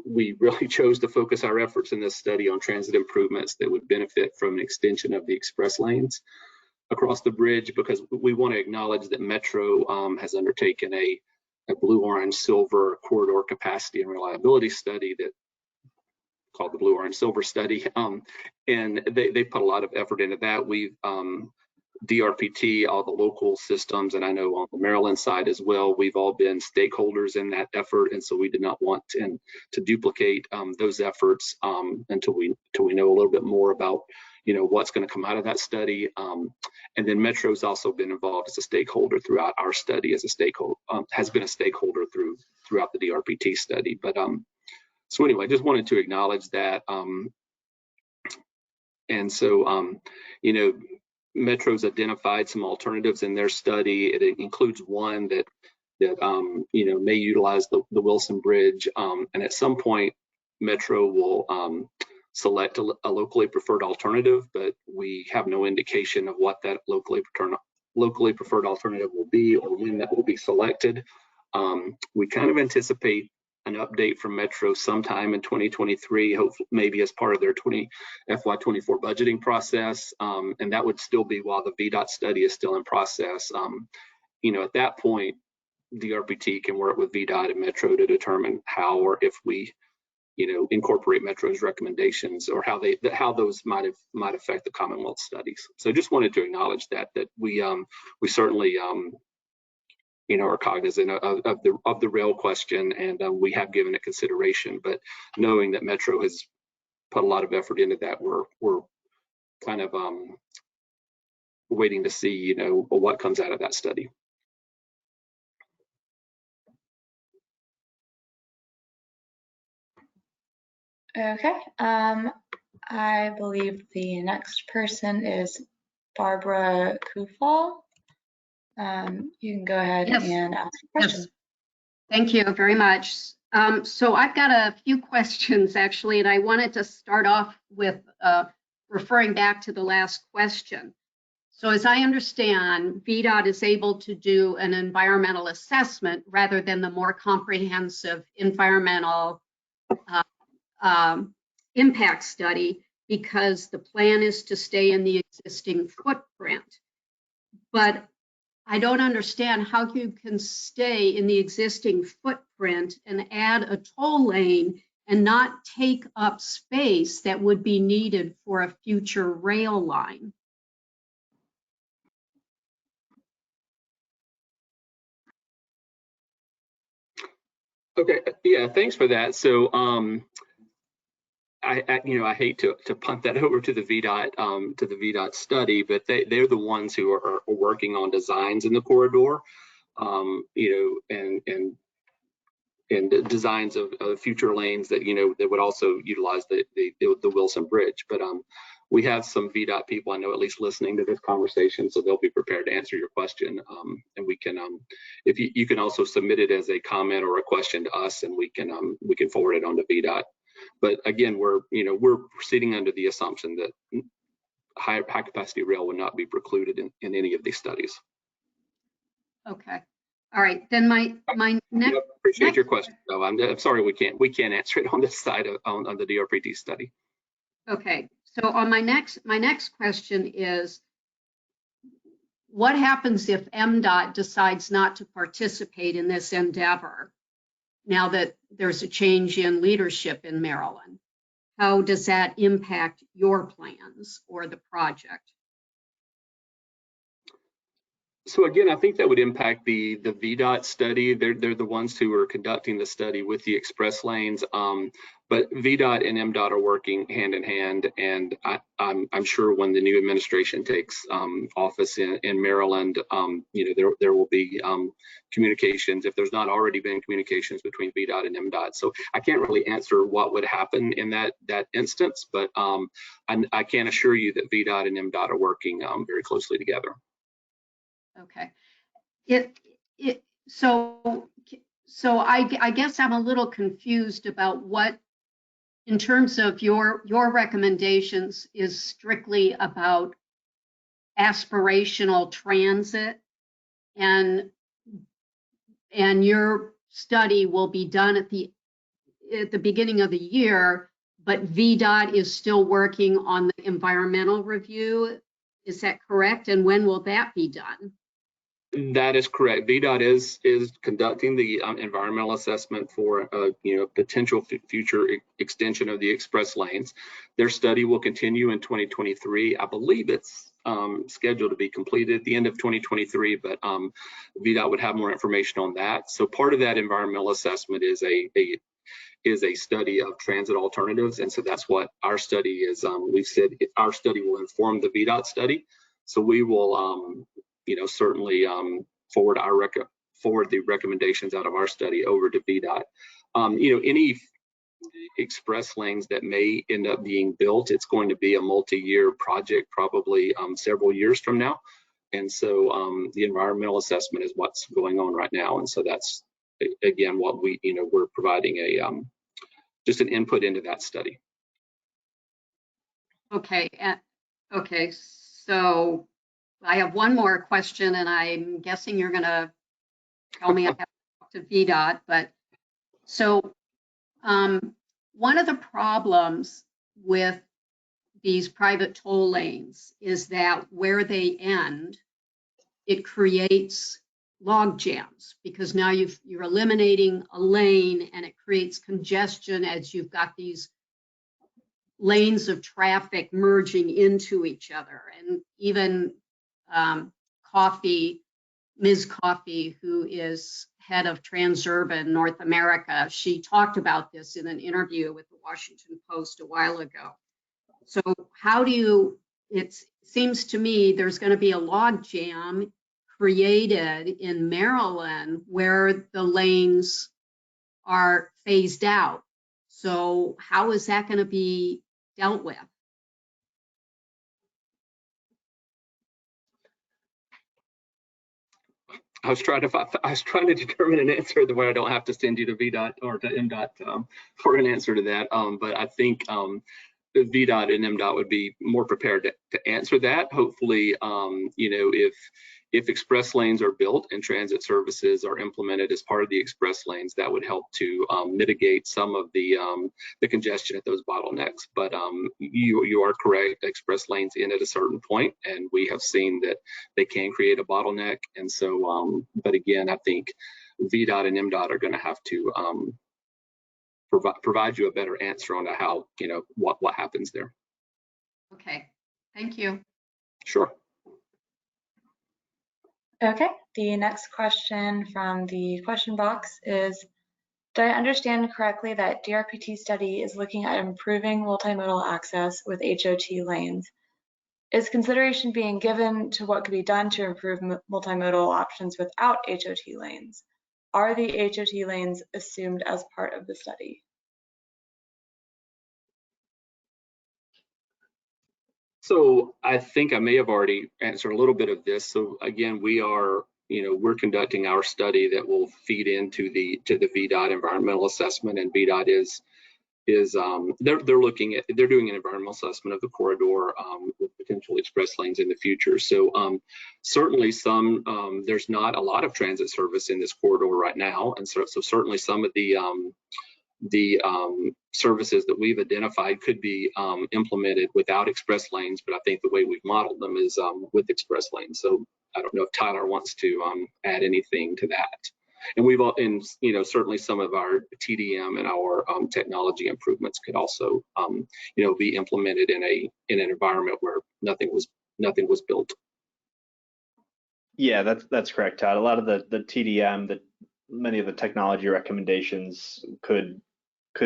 We really chose to focus our efforts in this study on transit improvements that would benefit from an extension of the express lanes across the bridge, because we want to acknowledge that Metro has undertaken a blue, orange, silver corridor capacity and reliability study that called the Blue, Orange, Silver study, and they put a lot of effort into that. We've DRPT, all the local systems, and I know on the Maryland side as well, we've all been stakeholders in that effort, and so we did not want to duplicate those efforts until we know a little bit more about what's going to come out of that study. And then Metro's also been involved as a stakeholder throughout our study, as a stakeholder has been a stakeholder throughout the DRPT study. But so anyway, just wanted to acknowledge that. And so, Metro's identified some alternatives in their study. It includes one that that you know, may utilize the Wilson Bridge, and at some point Metro will select a locally preferred alternative, but we have no indication of what that locally preferred alternative will be or when that will be selected. We kind of anticipate an update from Metro sometime in 2023, hopefully maybe as part of their FY24 budgeting process, and that would still be while the VDOT study is still in process. You know, at that point, DRPT can work with VDOT and Metro to determine how or if we, you know, incorporate Metro's recommendations or how those might affect the Commonwealth studies. So just wanted to acknowledge that we certainly you know, are cognizant of the rail question, and we have given it consideration. But knowing that Metro has put a lot of effort into that, we're kind of waiting to see, you know, what comes out of that study. Okay, I believe the next person is Barbara Kufal. You can go ahead and ask a question. Yes. Thank you very much. So I've got a few questions actually, and I wanted to start off with referring back to the last question. So as I understand, VDOT is able to do an environmental assessment rather than the more comprehensive environmental impact study because the plan is to stay in the existing footprint. But I don't understand how you can stay in the existing footprint and add a toll lane and not take up space that would be needed for a future rail line. Okay, yeah, thanks for that. So I hate to punt that over to the VDOT study, but they're the ones who are working on designs in the corridor, you know, and designs of future lanes that, you know, that would also utilize the Wilson Bridge. But we have some VDOT people I know at least listening to this conversation, so they'll be prepared to answer your question. And we can, if you can also submit it as a comment or a question to us, and we can forward it on to VDOT. But again, we're proceeding under the assumption that high capacity rail would not be precluded in any of these studies. Okay. All right. Then my next. Appreciate your question. No, I'm sorry we can't answer it on this side on the DRPT study. Okay. So on my next question is, what happens if MDOT decides not to participate in this endeavor now that there's a change in leadership in Maryland? How does that impact your plans or the project? So again, I think that would impact the VDOT study. They're the ones who are conducting the study with the express lanes. But VDOT and MDOT are working hand in hand, and I'm sure when the new administration takes office in Maryland, you know, there will be communications, if there's not already been communications between VDOT and MDOT. So I can't really answer what would happen in that instance, but I can assure you that VDOT and MDOT are working very closely together. Okay. So I guess I'm a little confused about what, in terms of your recommendations, is strictly about aspirational transit, and your study will be done at the beginning of the year, but VDOT is still working on the environmental review. Is that correct? And when will that be done? That is correct. VDOT is conducting the environmental assessment for potential future extension of the express lanes. Their study will continue in 2023. I believe it's scheduled to be completed at the end of 2023, but VDOT would have more information on that. So part of that environmental assessment is a study of transit alternatives, and so that's what our study is. We've said our study will inform the VDOT study, so we will certainly forward the recommendations out of our study over to VDOT. Any express lanes that may end up being built, it's going to be a multi-year project, probably several years from now. And so the environmental assessment is what's going on right now. And so that's, again, what we're providing just an input into that study. Okay. Okay. So I have one more question, and I'm guessing you're going to tell me I have to talk to VDOT. But so one of the problems with these private toll lanes is that where they end, it creates log jams, because now you're eliminating a lane, and it creates congestion as you've got these lanes of traffic merging into each other. And even Ms. Coffey, who is head of Transurban North America, she talked about this in an interview with the Washington Post a while ago. So how do you, it seems to me there's going to be a log jam created in Maryland where the lanes are phased out. So how is that going to be dealt with? I was trying to determine an answer the way I don't have to send you to VDOT or to MDOT for an answer to that. But I think VDOT and MDOT would be more prepared to answer that. Hopefully, if express lanes are built and transit services are implemented as part of the express lanes, that would help to mitigate some of the congestion at those bottlenecks. But you are correct, express lanes end at a certain point, and we have seen that they can create a bottleneck. And so, but again, I think VDOT and MDOT are going to have to provide you a better answer on how, what happens there. Okay, thank you. Sure. Okay, the next question from the question box is, do I understand correctly that DRPT study is looking at improving multimodal access with HOT lanes? Is consideration being given to what could be done to improve multimodal options without HOT lanes? Are the HOT lanes assumed as part of the study? So I think I may have already answered a little bit of this. So again, we're conducting our study that will feed into the VDOT environmental assessment, and VDOT they're doing an environmental assessment of the corridor with potential express lanes in the future. So certainly there's not a lot of transit service in this corridor right now, and so certainly some of the services that we've identified could be implemented without express lanes, but I think the way we've modeled them is with express lanes. So I don't know if Tyler wants to add anything to that. And certainly some of our TDM and our technology improvements could also be implemented in an environment where nothing was built. Yeah, that's correct, Todd. A lot of the TDM, many of the technology recommendations could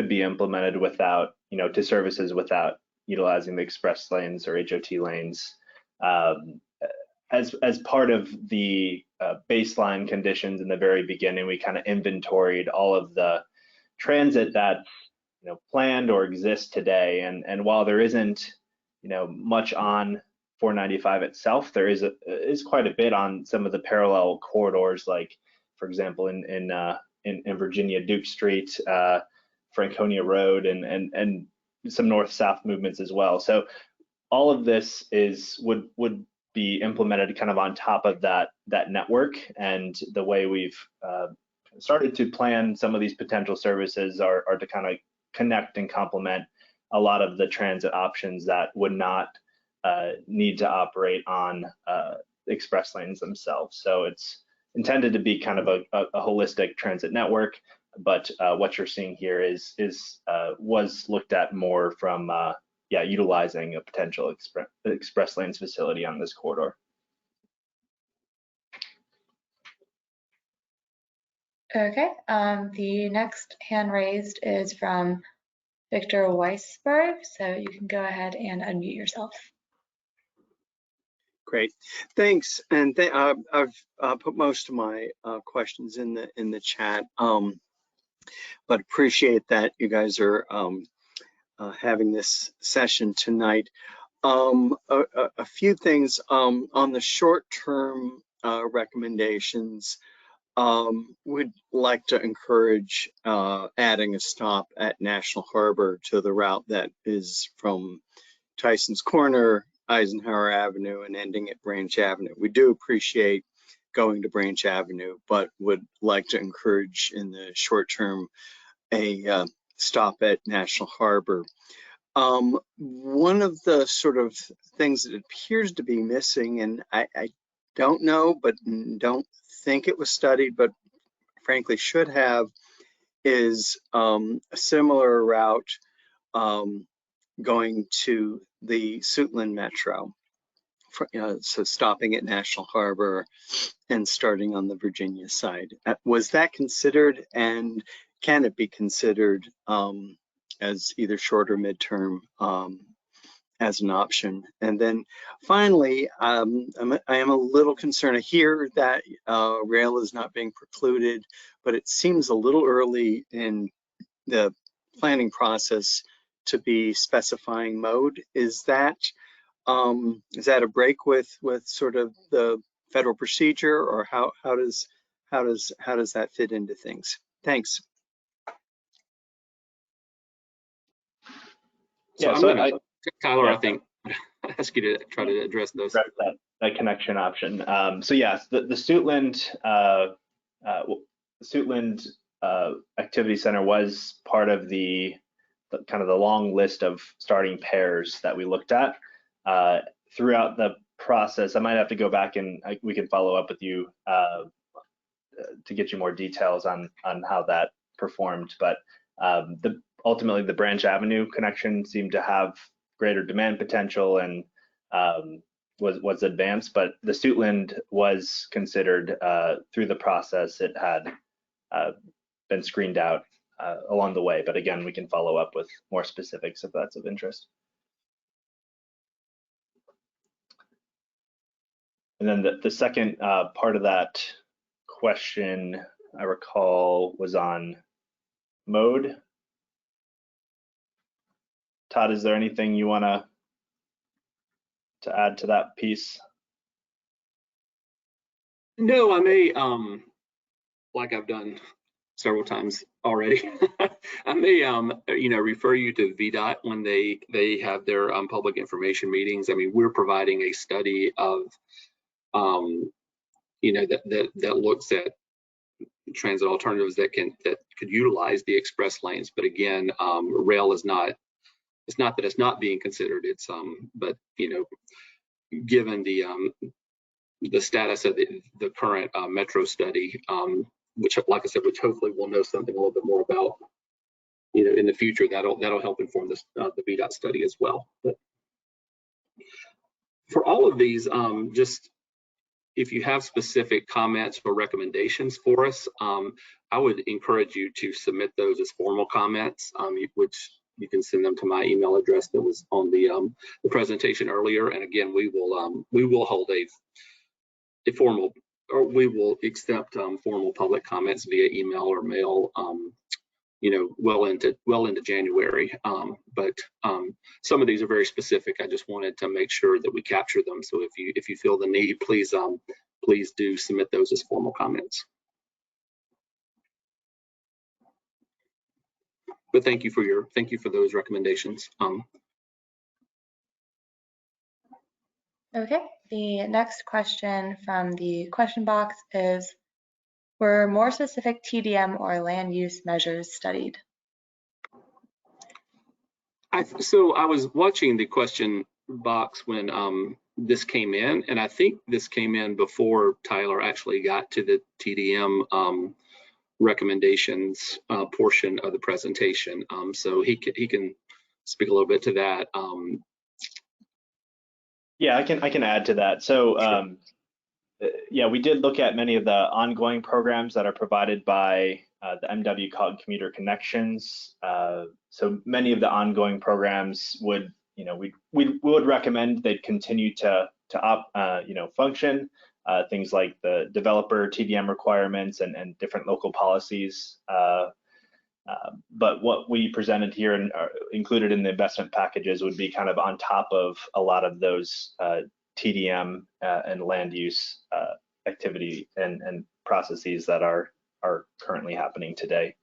be implemented without, to services without utilizing the express lanes or HOT lanes. As part of the baseline conditions in the very beginning, we kind of inventoried all of the transit that planned or exists today. And while there isn't much on 495 itself, there is quite a bit on some of the parallel corridors, like for example in Virginia, Duke Street, Franconia Road, and some north-south movements as well. So all of this would be implemented kind of on top of that network. And the way we've started to plan some of these potential services are to kind of connect and complement a lot of the transit options that would not need to operate on express lanes themselves. So it's intended to be kind of a holistic transit network. But what you're seeing here was looked at more from utilizing a potential express lanes facility on this corridor. Okay, the next hand raised is from Victor Weisberg, so you can go ahead and unmute yourself. Great, thanks. And I've put most of my questions in the chat, but appreciate that you guys are having this session tonight. A few things on the short-term recommendations. Would like to encourage adding a stop at National Harbor to the route that is from Tyson's Corner, Eisenhower Avenue, and ending at Branch Avenue. We do appreciate going to Branch Avenue, but would like to encourage in the short term a stop at National Harbor. One of the sort of things that appears to be missing, and I don't know, but don't think it was studied, but frankly should have, is a similar route going to the Suitland Metro. So stopping at National Harbor and starting on the Virginia side. Was that considered, and can it be considered as either short or midterm as an option? And then finally, I am a little concerned. I hear that rail is not being precluded, but it seems a little early in the planning process to be specifying mode. Is that a break with sort of the federal procedure, or how does that fit into things? Thanks. So yeah, Tyler, yeah. I think I'll ask you to try to address those. That connection option. So yes, the Suitland Activity Center was part of the kind of the long list of starting pairs that we looked at throughout the process. I might have to go back and we can follow up with you to get you more details on how that performed. But ultimately, the Branch Avenue connection seemed to have greater demand potential and was advanced. But the Suitland was considered through the process. It had been screened out along the way. But again, we can follow up with more specifics if that's of interest. And then the second part of that question, I recall, was on mode. Todd, is there anything you want to add to that piece? No, I may, like I've done several times already, I may, refer you to VDOT when they have their public information meetings. I mean, we're providing a study of, that looks at transit alternatives that could utilize the express lanes. But again, rail is not. It's not that it's not being considered. It's but given the status of the current metro study, which, like I said, which hopefully we'll know something a little bit more about, in the future. That'll help inform this the VDOT study as well. But for all of these, just if you have specific comments or recommendations for us, I would encourage you to submit those as formal comments, which you can send them to my email address that was on the presentation earlier. And again, we will hold a formal, or we will accept formal public comments via email or mail, well into January. But some of these are very specific. I just wanted to make sure that we capture them. So if you feel the need, please do submit those as formal comments. But thank you for those recommendations. Okay, the next question from the question box is, were more specific TDM or land use measures studied? So I was watching the question box when this came in, and I think this came in before Tyler actually got to the TDM recommendations portion of the presentation. So he can speak a little bit to that. Yeah, I can add to that. So yeah, we did look at many of the ongoing programs that are provided by the MWCOG Commuter Connections. So many of the ongoing programs would, we would recommend they continue to function. Things like the developer TDM requirements and different local policies But what we presented here and included in the investment packages would be kind of on top of a lot of those TDM and land use activity and processes that are currently happening today.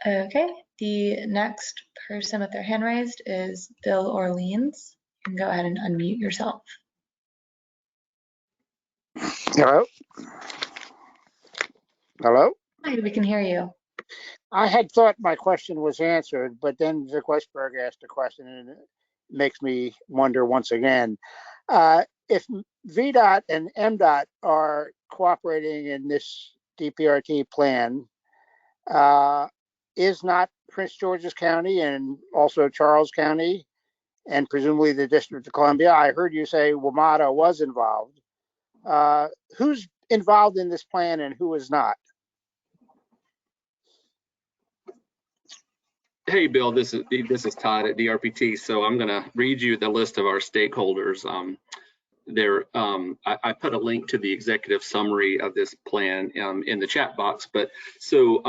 Okay, the next person with their hand raised is Bill Orleans. You can go ahead and unmute yourself. Hello? Hello? Hi, we can hear you. I had thought my question was answered, but then Vic Weisberg asked a question and it makes me wonder once again. If VDOT and MDOT are cooperating in this DPRT plan, is not Prince George's County and also Charles County and presumably the District of Columbia, I heard you say WMATA was involved. Who's involved in this plan and who is not? Hey, Bill, this is Todd at DRPT. So I'm going to read you the list of our stakeholders. I put a link to the executive summary of this plan in the chat box. But so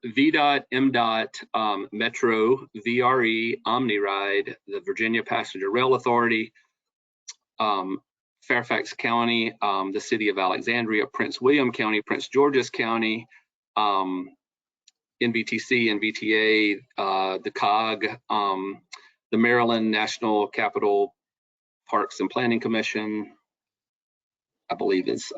VDOT, MDOT, Metro, VRE, OmniRide, the Virginia Passenger Rail Authority, Fairfax County, the City of Alexandria, Prince William County, Prince George's County, NVTC, NVTA, the COG, the Maryland National Capital Parks and Planning Commission, I believe is.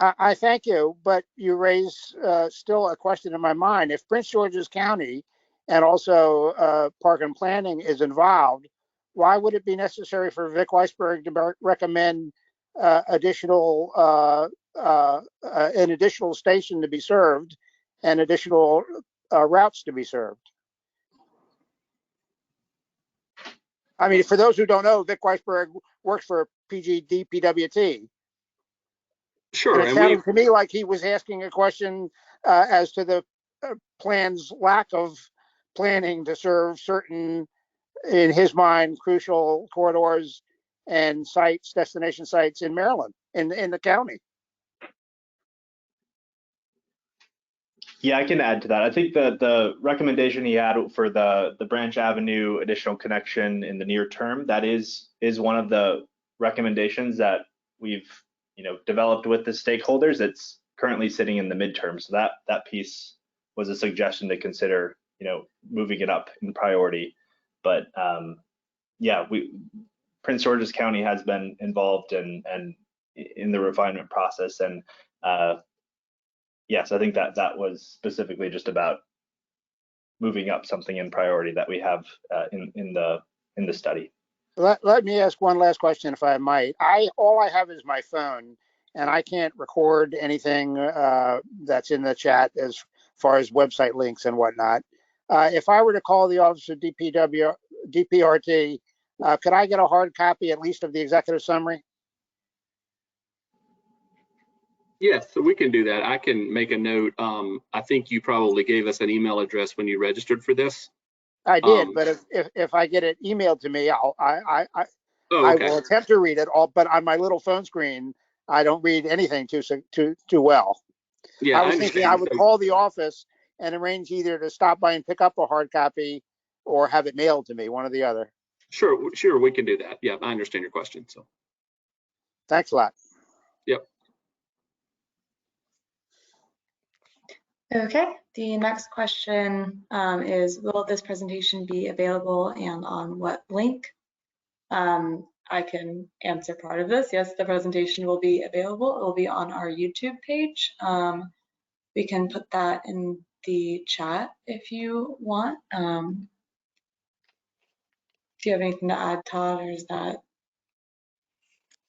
I thank you, but you raise still a question in my mind. If Prince George's County and also Park and Planning is involved, why would it be necessary for Vic Weisberg to recommend an additional station to be served and additional routes to be served? I mean, for those who don't know, Vic Weisberg works for PGDPWT. Sure. And it sounded to me like he was asking a question as to the plan's lack of planning to serve certain, in his mind, crucial corridors and sites, destination sites in Maryland, in the county. Yeah, I can add to that. I think the recommendation he had for the Branch Avenue additional connection in the near term, that is one of the recommendations that we've developed with the stakeholders. It's currently sitting in the midterm, so that piece was a suggestion to consider, moving it up in priority. But yeah, Prince George's County has been involved in the refinement process, and yes, I think that was specifically just about moving up something in priority that we have in the study. Let me ask one last question, if I might. All I have is my phone, and I can't record anything that's in the chat as far as website links and whatnot. If I were to call the Office of DPRT, could I get a hard copy at least of the executive summary? Yes, so we can do that. I can make a note. I think you probably gave us an email address when you registered for this. I did, but if I get it emailed to me, I will attempt to read it all. But on my little phone screen, I don't read anything too well. Yeah, I was thinking I would call the office and arrange either to stop by and pick up a hard copy or have it mailed to me, one or the other. Sure, we can do that. Yeah, I understand your question. So, thanks a lot. Yep. Okay, the next question is, will this presentation be available and on what link? I can answer part of this. Yes, the presentation will be available. It will be on our YouTube page. We can put that in the chat if you want. Do you have anything to add, Todd, or is that?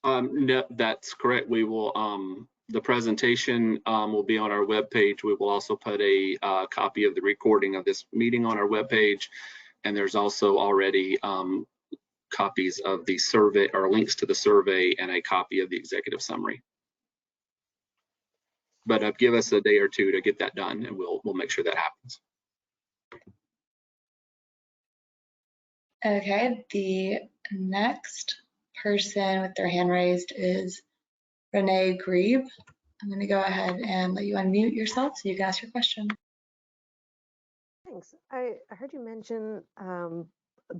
No, that's correct. We will, the presentation will be on our webpage. We will also put a copy of the recording of this meeting on our webpage. And there's also already copies of the survey or links to the survey and a copy of the executive summary. But give us a day or two to get that done and we'll make sure that happens. Okay, the next person with their hand raised is Renee Grebe. I'm going to go ahead and let you unmute yourself so you can ask your question. Thanks. I heard you mention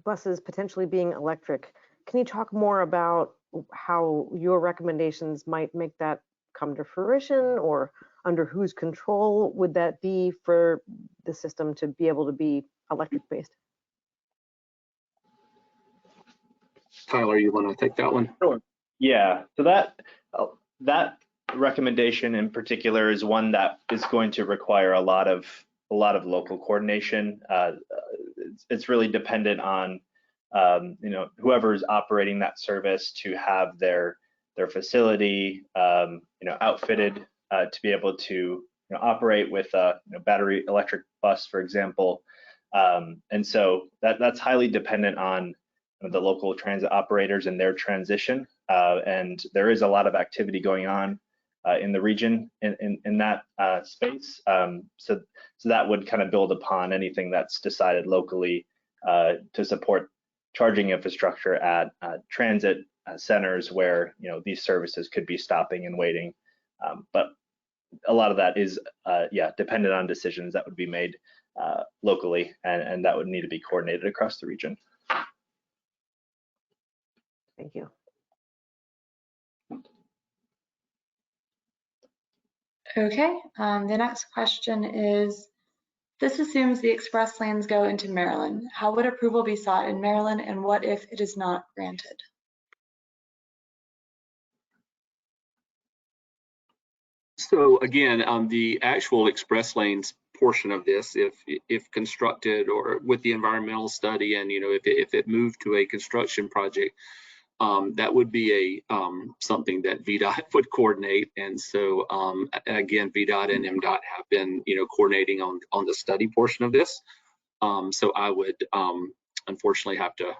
buses potentially being electric. Can you talk more about how your recommendations might make that come to fruition, or under whose control would that be for the system to be able to be electric based? Tyler, you want to take that one? Sure. Yeah. So that recommendation in particular is one that is going to require a lot of local coordination. It's really dependent on whoever's operating that service to have their facility outfitted to be able to operate with a battery electric bus, for example. And so that's highly dependent on the local transit operators and their transition. And there is a lot of activity going on in the region in that space. So that would kind of build upon anything that's decided locally to support charging infrastructure at transit centers where these services could be stopping and waiting. But a lot of that is dependent on decisions that would be made locally, and that would need to be coordinated across the region. Thank you. Okay, the next question is, this assumes the express lanes go into Maryland. How would approval be sought in Maryland, and what if it is not granted? So again, the actual express lanes portion of this, if constructed or with the environmental study, and if it moved to a construction project, that would be something that VDOT would coordinate. And so again, VDOT and MDOT have been coordinating on the study portion of this. So I would unfortunately have to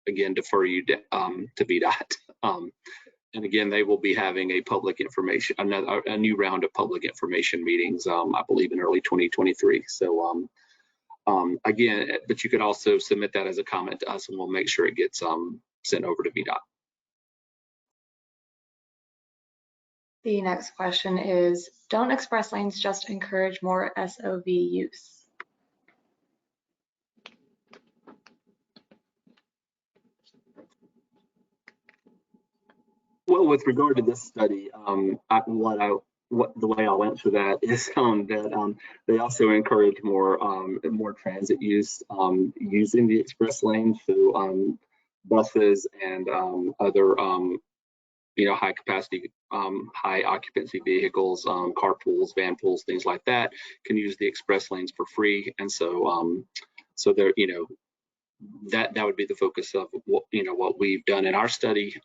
again defer you to VDOT. And again, they will be having a public information, a new round of public information meetings, I believe in early 2023. So again, but you could also submit that as a comment to us, and we'll make sure it gets sent over to VDOT. The next question is, don't express lanes just encourage more SOV use? Well, with regard to this study, the way I'll answer that is that they also encourage more transit use using the express lane. So buses and other high capacity, high occupancy vehicles, carpools, van pools, things like that can use the express lanes for free. And so so there that would be the focus of what we've done in our study.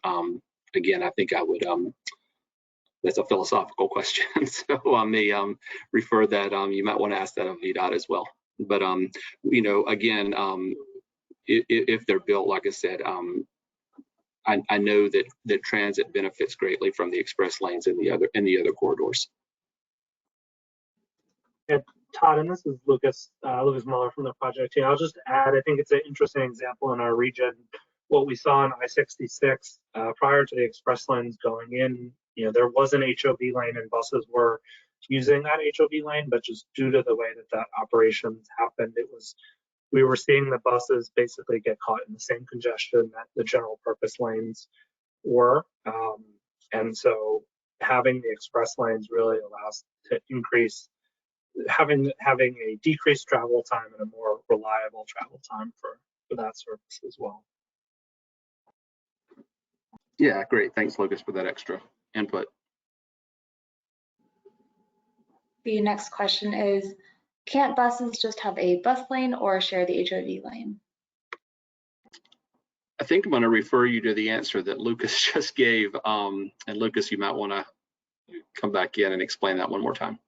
Again, I think I would, that's a philosophical question. So I may refer that, you might want to ask that of VDOT as well. But, again, if they're built, like I said, I know that transit benefits greatly from the express lanes in the other corridors. Yeah, Todd, and this is Lucas Muller from the project team. I'll just add, I think it's an interesting example in our region. What we saw in I-66 prior to the express lanes going in, there was an HOV lane and buses were using that HOV lane, but just due to the way that operations happened, we were seeing the buses basically get caught in the same congestion that the general purpose lanes were. And so having the express lanes really allows to increase having a decreased travel time and a more reliable travel time for that service as well. Yeah, great. Thanks, Lucas, for that extra input. The next question is, can't buses just have a bus lane or share the HOV lane? I think I'm going to refer you to the answer that Lucas just gave. And Lucas, you might want to come back in and explain that one more time.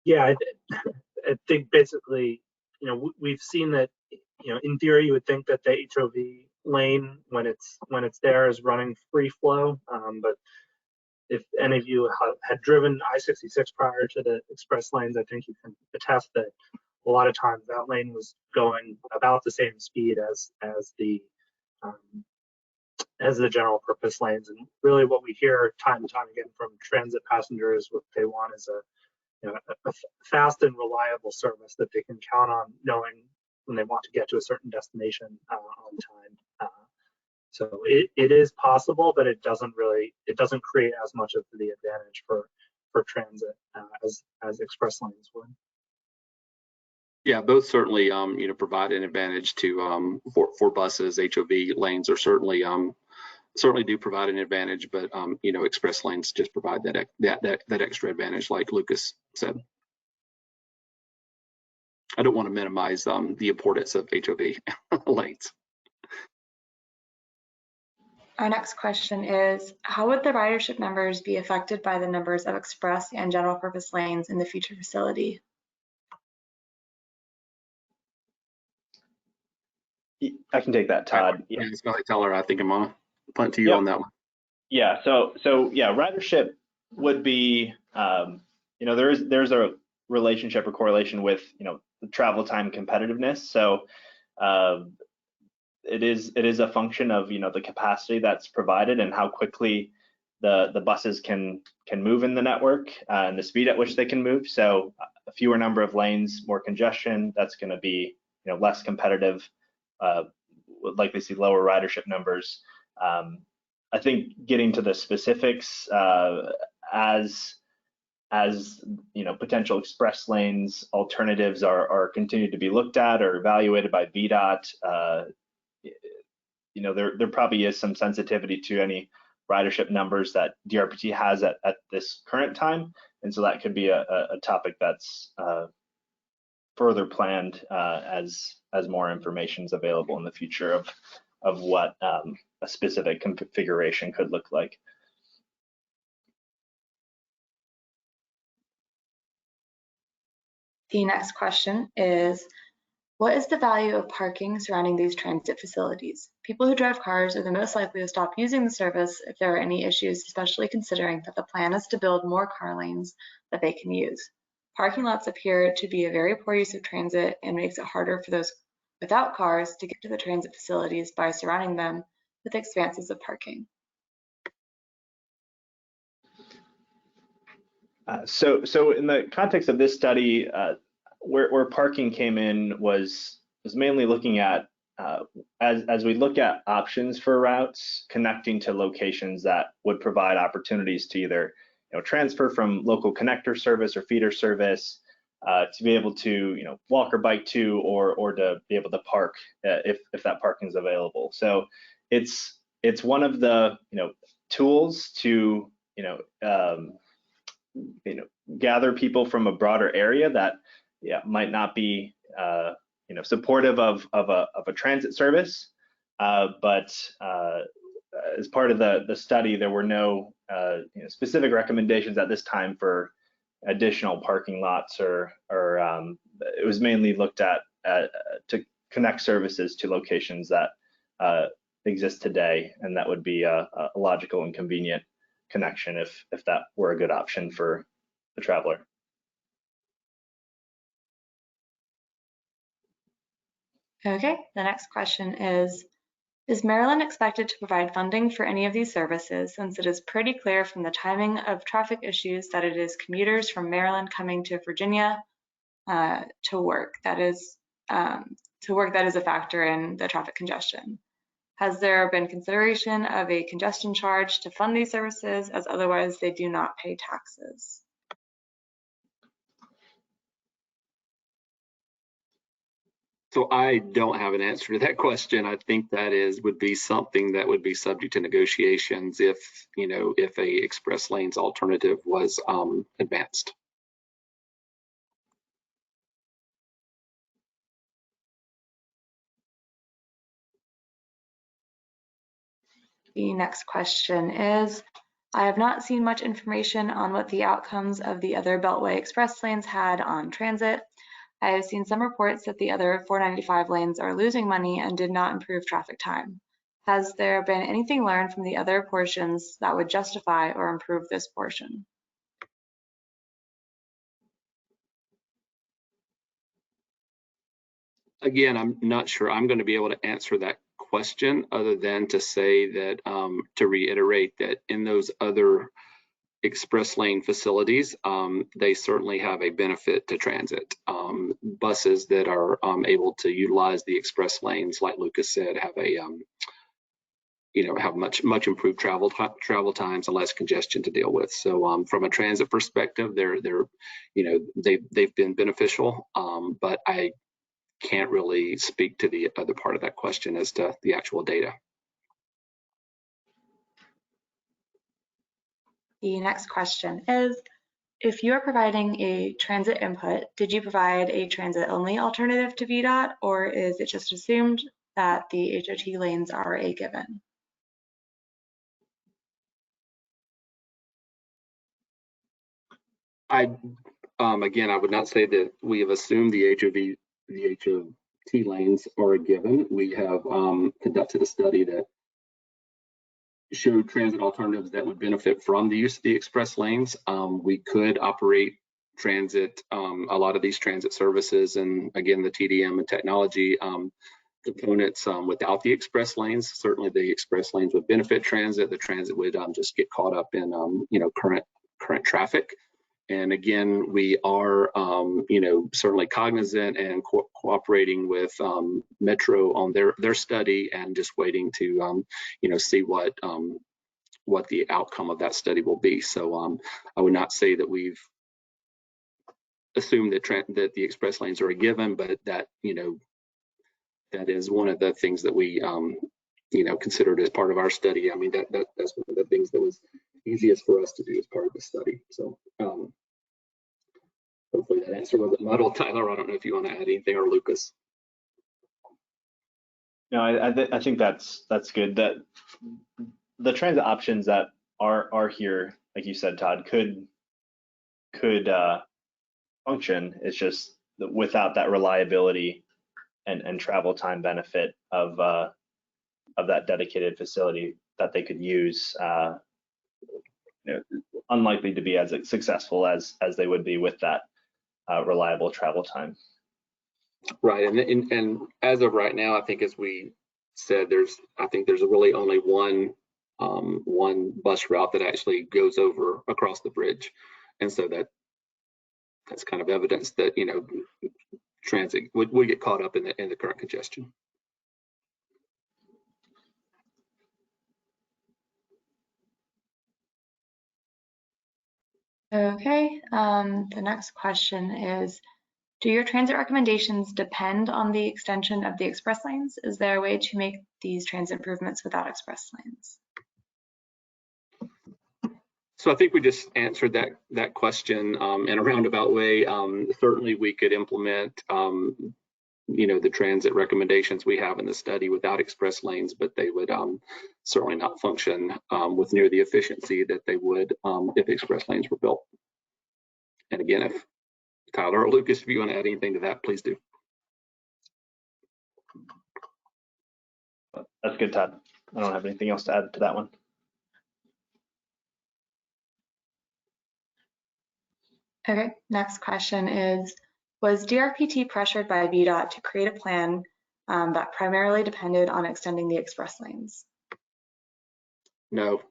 Yeah, I think basically, we've seen that, in theory, you would think that the HOV lane, when it's there, is running free flow. But if any of you had driven I-66 prior to the express lanes, I think you can attest that a lot of times that lane was going about the same speed as the as the general purpose lanes. And really what we hear time and time again from transit passengers, what they want is a fast and reliable service that they can count on, knowing when they want to get to a certain destination on time. So it is possible, but it doesn't create as much of the advantage for transit as express lanes would. Yeah, both certainly provide an advantage to for buses. HOV lanes are certainly do provide an advantage, but express lanes just provide that extra advantage, like Lucas said. I don't want to minimize the importance of HOV lanes. Our next question is, how would the ridership numbers be affected by the numbers of express and general purpose lanes in the future facility? I can take that, Todd. Yeah, go ahead, Teller. I think I'm on punt to you on that one. Yeah. So yeah, ridership would be, there's a relationship or correlation with the travel time competitiveness. So it is a function of the capacity that's provided and how quickly the buses can move in the network and the speed at which they can move. So a fewer number of lanes, more congestion, that's going to be less competitive. Would likely see lower ridership numbers. I think getting to the specifics as potential express lanes alternatives are continued to be looked at or evaluated by VDOT. There probably is some sensitivity to any ridership numbers that DRPT has at this current time, and so that could be a topic that's further planned as more information is available in the future of what a specific configuration could look like. The next question is, what is the value of parking surrounding these transit facilities? People who drive cars are the most likely to stop using the service if there are any issues, especially considering that the plan is to build more car lanes that they can use. Parking lots appear to be a very poor use of transit and makes it harder for those without cars to get to the transit facilities by surrounding them with expanses of parking. So in the context of this study, where parking came in was mainly looking at as we look at options for routes connecting to locations that would provide opportunities to either transfer from local connector service or feeder service to be able to walk or bike to or to be able to park if that parking is available. So it's one of the tools to gather people from a broader area that might not be supportive of a transit service, but as part of the study, there were no specific recommendations at this time for additional parking lots, or it was mainly looked at to connect services to locations that exist today, and that would be a logical and convenient connection if that were a good option for the traveler. Okay, the next question is Maryland expected to provide funding for any of these services, since it is pretty clear from the timing of traffic issues that it is commuters from Maryland coming to Virginia to work that is a factor in the traffic congestion? Has there been consideration of a congestion charge to fund these services, as otherwise they do not pay taxes? So I don't have an answer to that question. I think that would be something that would be subject to negotiations if a express lanes alternative was advanced. The next question is, I have not seen much information on what the outcomes of the other Beltway express lanes had on transit. I have seen some reports that the other 495 lanes are losing money and did not improve traffic time. Has there been anything learned from the other portions that would justify or improve this portion? Again, I'm not sure I'm going to be able to answer that question other than to say that, to reiterate that in those other express lane facilities, they certainly have a benefit to transit. Buses that are able to utilize the express lanes, like Lucas said, have a have much improved travel times and less congestion to deal with. So from a transit perspective, they've been beneficial, but I can't really speak to the other part of that question as to the actual data. The next question is, if you are providing a transit input, did you provide a transit-only alternative to VDOT, or is it just assumed that the HOT lanes are a given? Again, I would not say that we have assumed the HOT lanes are a given. We have conducted a study that showed transit alternatives that would benefit from the use of the express lanes. We could operate transit, a lot of these transit services, and again, the TDM and technology components without the express lanes. Certainly the express lanes would benefit transit. The transit would just get caught up in current traffic. And again, we are certainly cognizant and cooperating with Metro on their study, and just waiting to see what the outcome of that study will be. So I would not say that we've assumed that the express lanes are a given, but that that is one of the things that we considered as part of our study. I mean, that's one of the things that was easiest for us to do as part of the study. So hopefully that answer wasn't muddled. Tyler, I don't know if you want to add anything, or Lucas. No, I think that's good. That the transit options that are here, like you said, Todd, could function. It's just without that reliability and travel time benefit of that dedicated facility that they could use. Unlikely to be as successful as they would be with that reliable travel time. Right, and as of right now, I think, as we said, there's really only one bus route that actually goes across the bridge, and so that's kind of evidence that transit would get caught up in the current congestion. Okay, the next question is, do your transit recommendations depend on the extension of the express lanes? Is there a way to make these transit improvements without express lanes? So I think we just answered that question in a roundabout way. Certainly we could implement the transit recommendations we have in the study without express lanes, but they would certainly not function with near the efficiency that they would if express lanes were built. And again, if Tyler or Lucas, if you want to add anything to that, please do. That's good, Todd. I don't have anything else to add to that one. Okay, next question is, was DRPT pressured by VDOT to create a plan that primarily depended on extending the express lanes? No.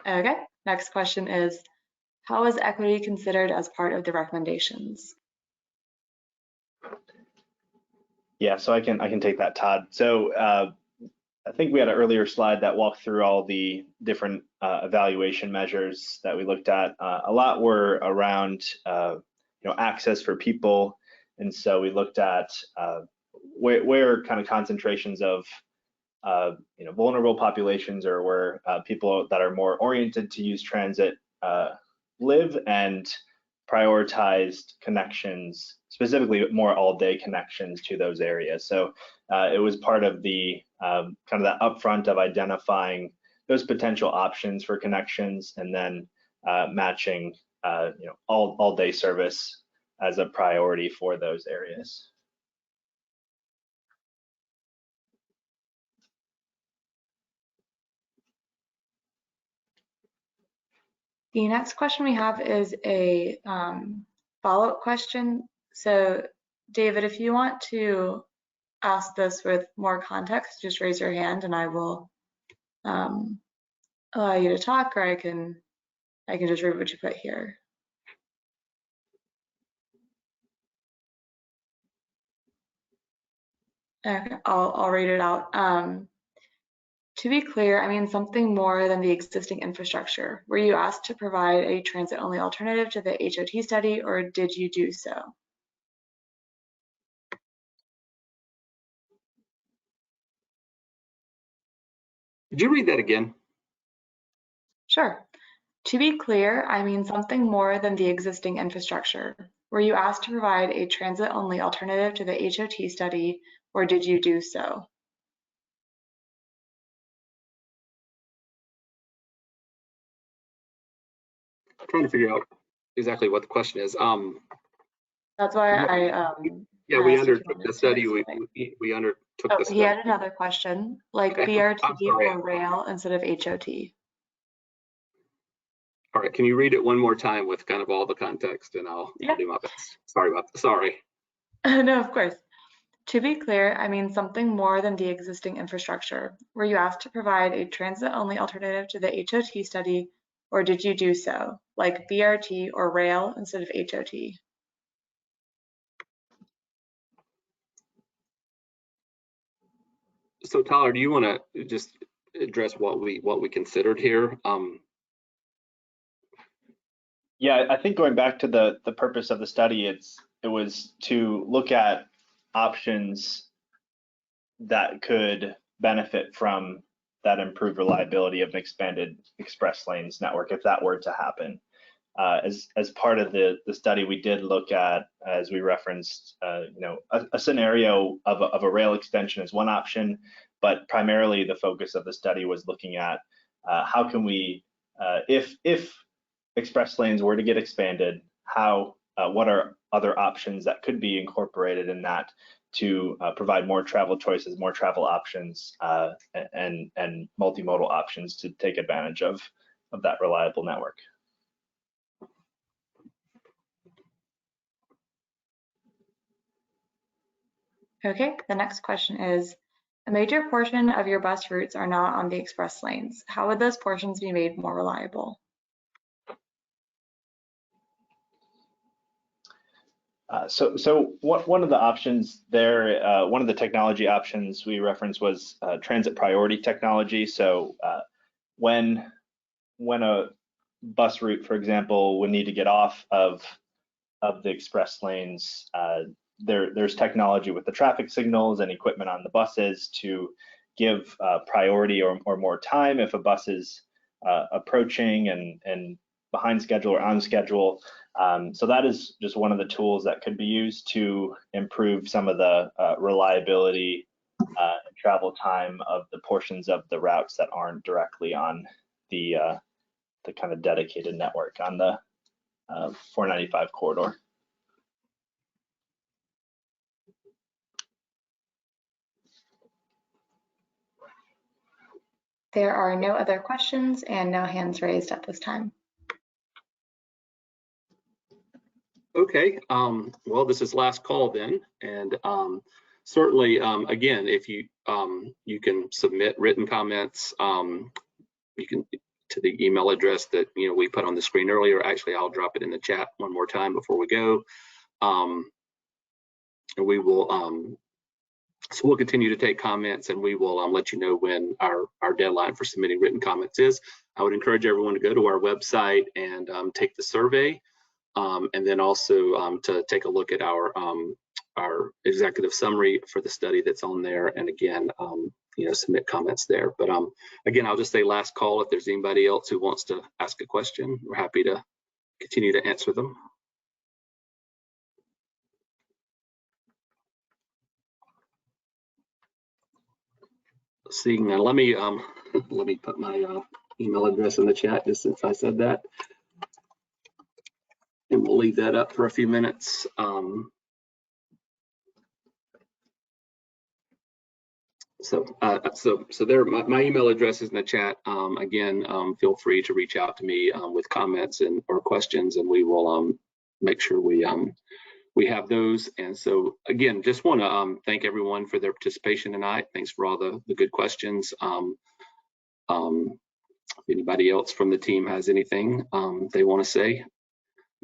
Okay, next question is, how is equity considered as part of the recommendations? Yeah, so I can take that, Todd. So I think we had an earlier slide that walked through all the different evaluation measures that we looked at. A lot were around access for people, and so we looked at where kind of concentrations of vulnerable populations, or where people that are more oriented to use transit live, and prioritized connections, specifically more all-day connections to those areas. So it was part of the kind of that upfront of identifying those potential options for connections, and then matching all-day service as a priority for those areas. The next question we have is a follow-up question. So David, if you want to ask this with more context, just raise your hand and I will allow you to talk, or I can just read what you put here. Okay, I'll read it out. To be clear, I mean something more than the existing infrastructure. Were you asked to provide a transit-only alternative to the HOT study, or did you do so? Could you read that again? Sure. To be clear, I mean something more than the existing infrastructure. Were you asked to provide a transit-only alternative to the HOT study, or did you do so? I'm trying to figure out exactly what the question is. That's why yeah, we asked if you undertook wanted the to study. explain. We undertook the He study. had another question, like Okay. I'm BRT sorry. or rail instead of HOT. All right, can you read it one more time with kind of all the context, and I'll do my best. Sorry. No, of course. To be clear, I mean something more than the existing infrastructure. Were you asked to provide a transit-only alternative to the HOT study, or did you do so, like BRT or rail instead of HOT? So Tyler, do you want to just address what we considered here? Yeah, I think going back to the purpose of the study, it was to look at options that could benefit from that improved reliability of an expanded express lanes network, if that were to happen. As part of the study, we did look at, as we referenced, a scenario of a rail extension as one option, but primarily the focus of the study was looking at how can we, if express lanes were to get expanded, what are other options that could be incorporated in that to provide more travel choices, more travel options, and multimodal options to take advantage of that reliable network. Okay, the next question is, a major portion of your bus routes are not on the express lanes. How would those portions be made more reliable? So one of the options there, one of the technology options we referenced was transit priority technology. So when a bus route, for example, would need to get off of the express lanes, there's technology with the traffic signals and equipment on the buses to give priority or more time if a bus is approaching and behind schedule or on schedule. So that is just one of the tools that could be used to improve some of the reliability and travel time of the portions of the routes that aren't directly on the kind of dedicated network on the 495 corridor. There are no other questions and no hands raised at this time. Okay, well, this is last call then, and certainly, again, if you can submit written comments, you can to the email address that we put on the screen earlier. Actually, I'll drop it in the chat one more time before we go, and we will. So we'll continue to take comments, and we will let you know when our deadline for submitting written comments is. I would encourage everyone to go to our website and take the survey. And then also to take a look at our executive summary for the study that's on there, and again, submit comments there. But again, I'll just say last call. If there's anybody else who wants to ask a question, we're happy to continue to answer them. Seeing that, let me put my email address in the chat just since I said that. And we'll leave that up for a few minutes. So there, my email address is in the chat. Again, feel free to reach out to me with comments or questions, and we will make sure we we have those. And so again, just want to thank everyone for their participation tonight. Thanks for all the good questions. If anybody else from the team has anything they want to say,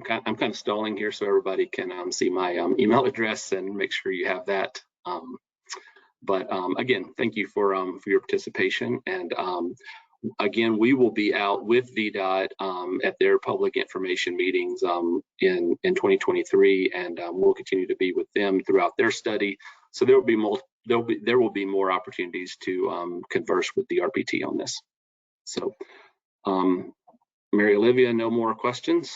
I'm kind of stalling here so everybody can see my email address and make sure you have that. But again, thank you for your participation. And again, we will be out with VDOT at their public information meetings in 2023, and we'll continue to be with them throughout their study. So there will be more opportunities to converse with the RPT on this. So, Mary Olivia, no more questions?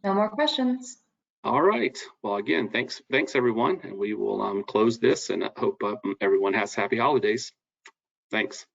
No more questions. All right. Well, again, thanks everyone, and we will close this, and I hope everyone has happy holidays. Thanks.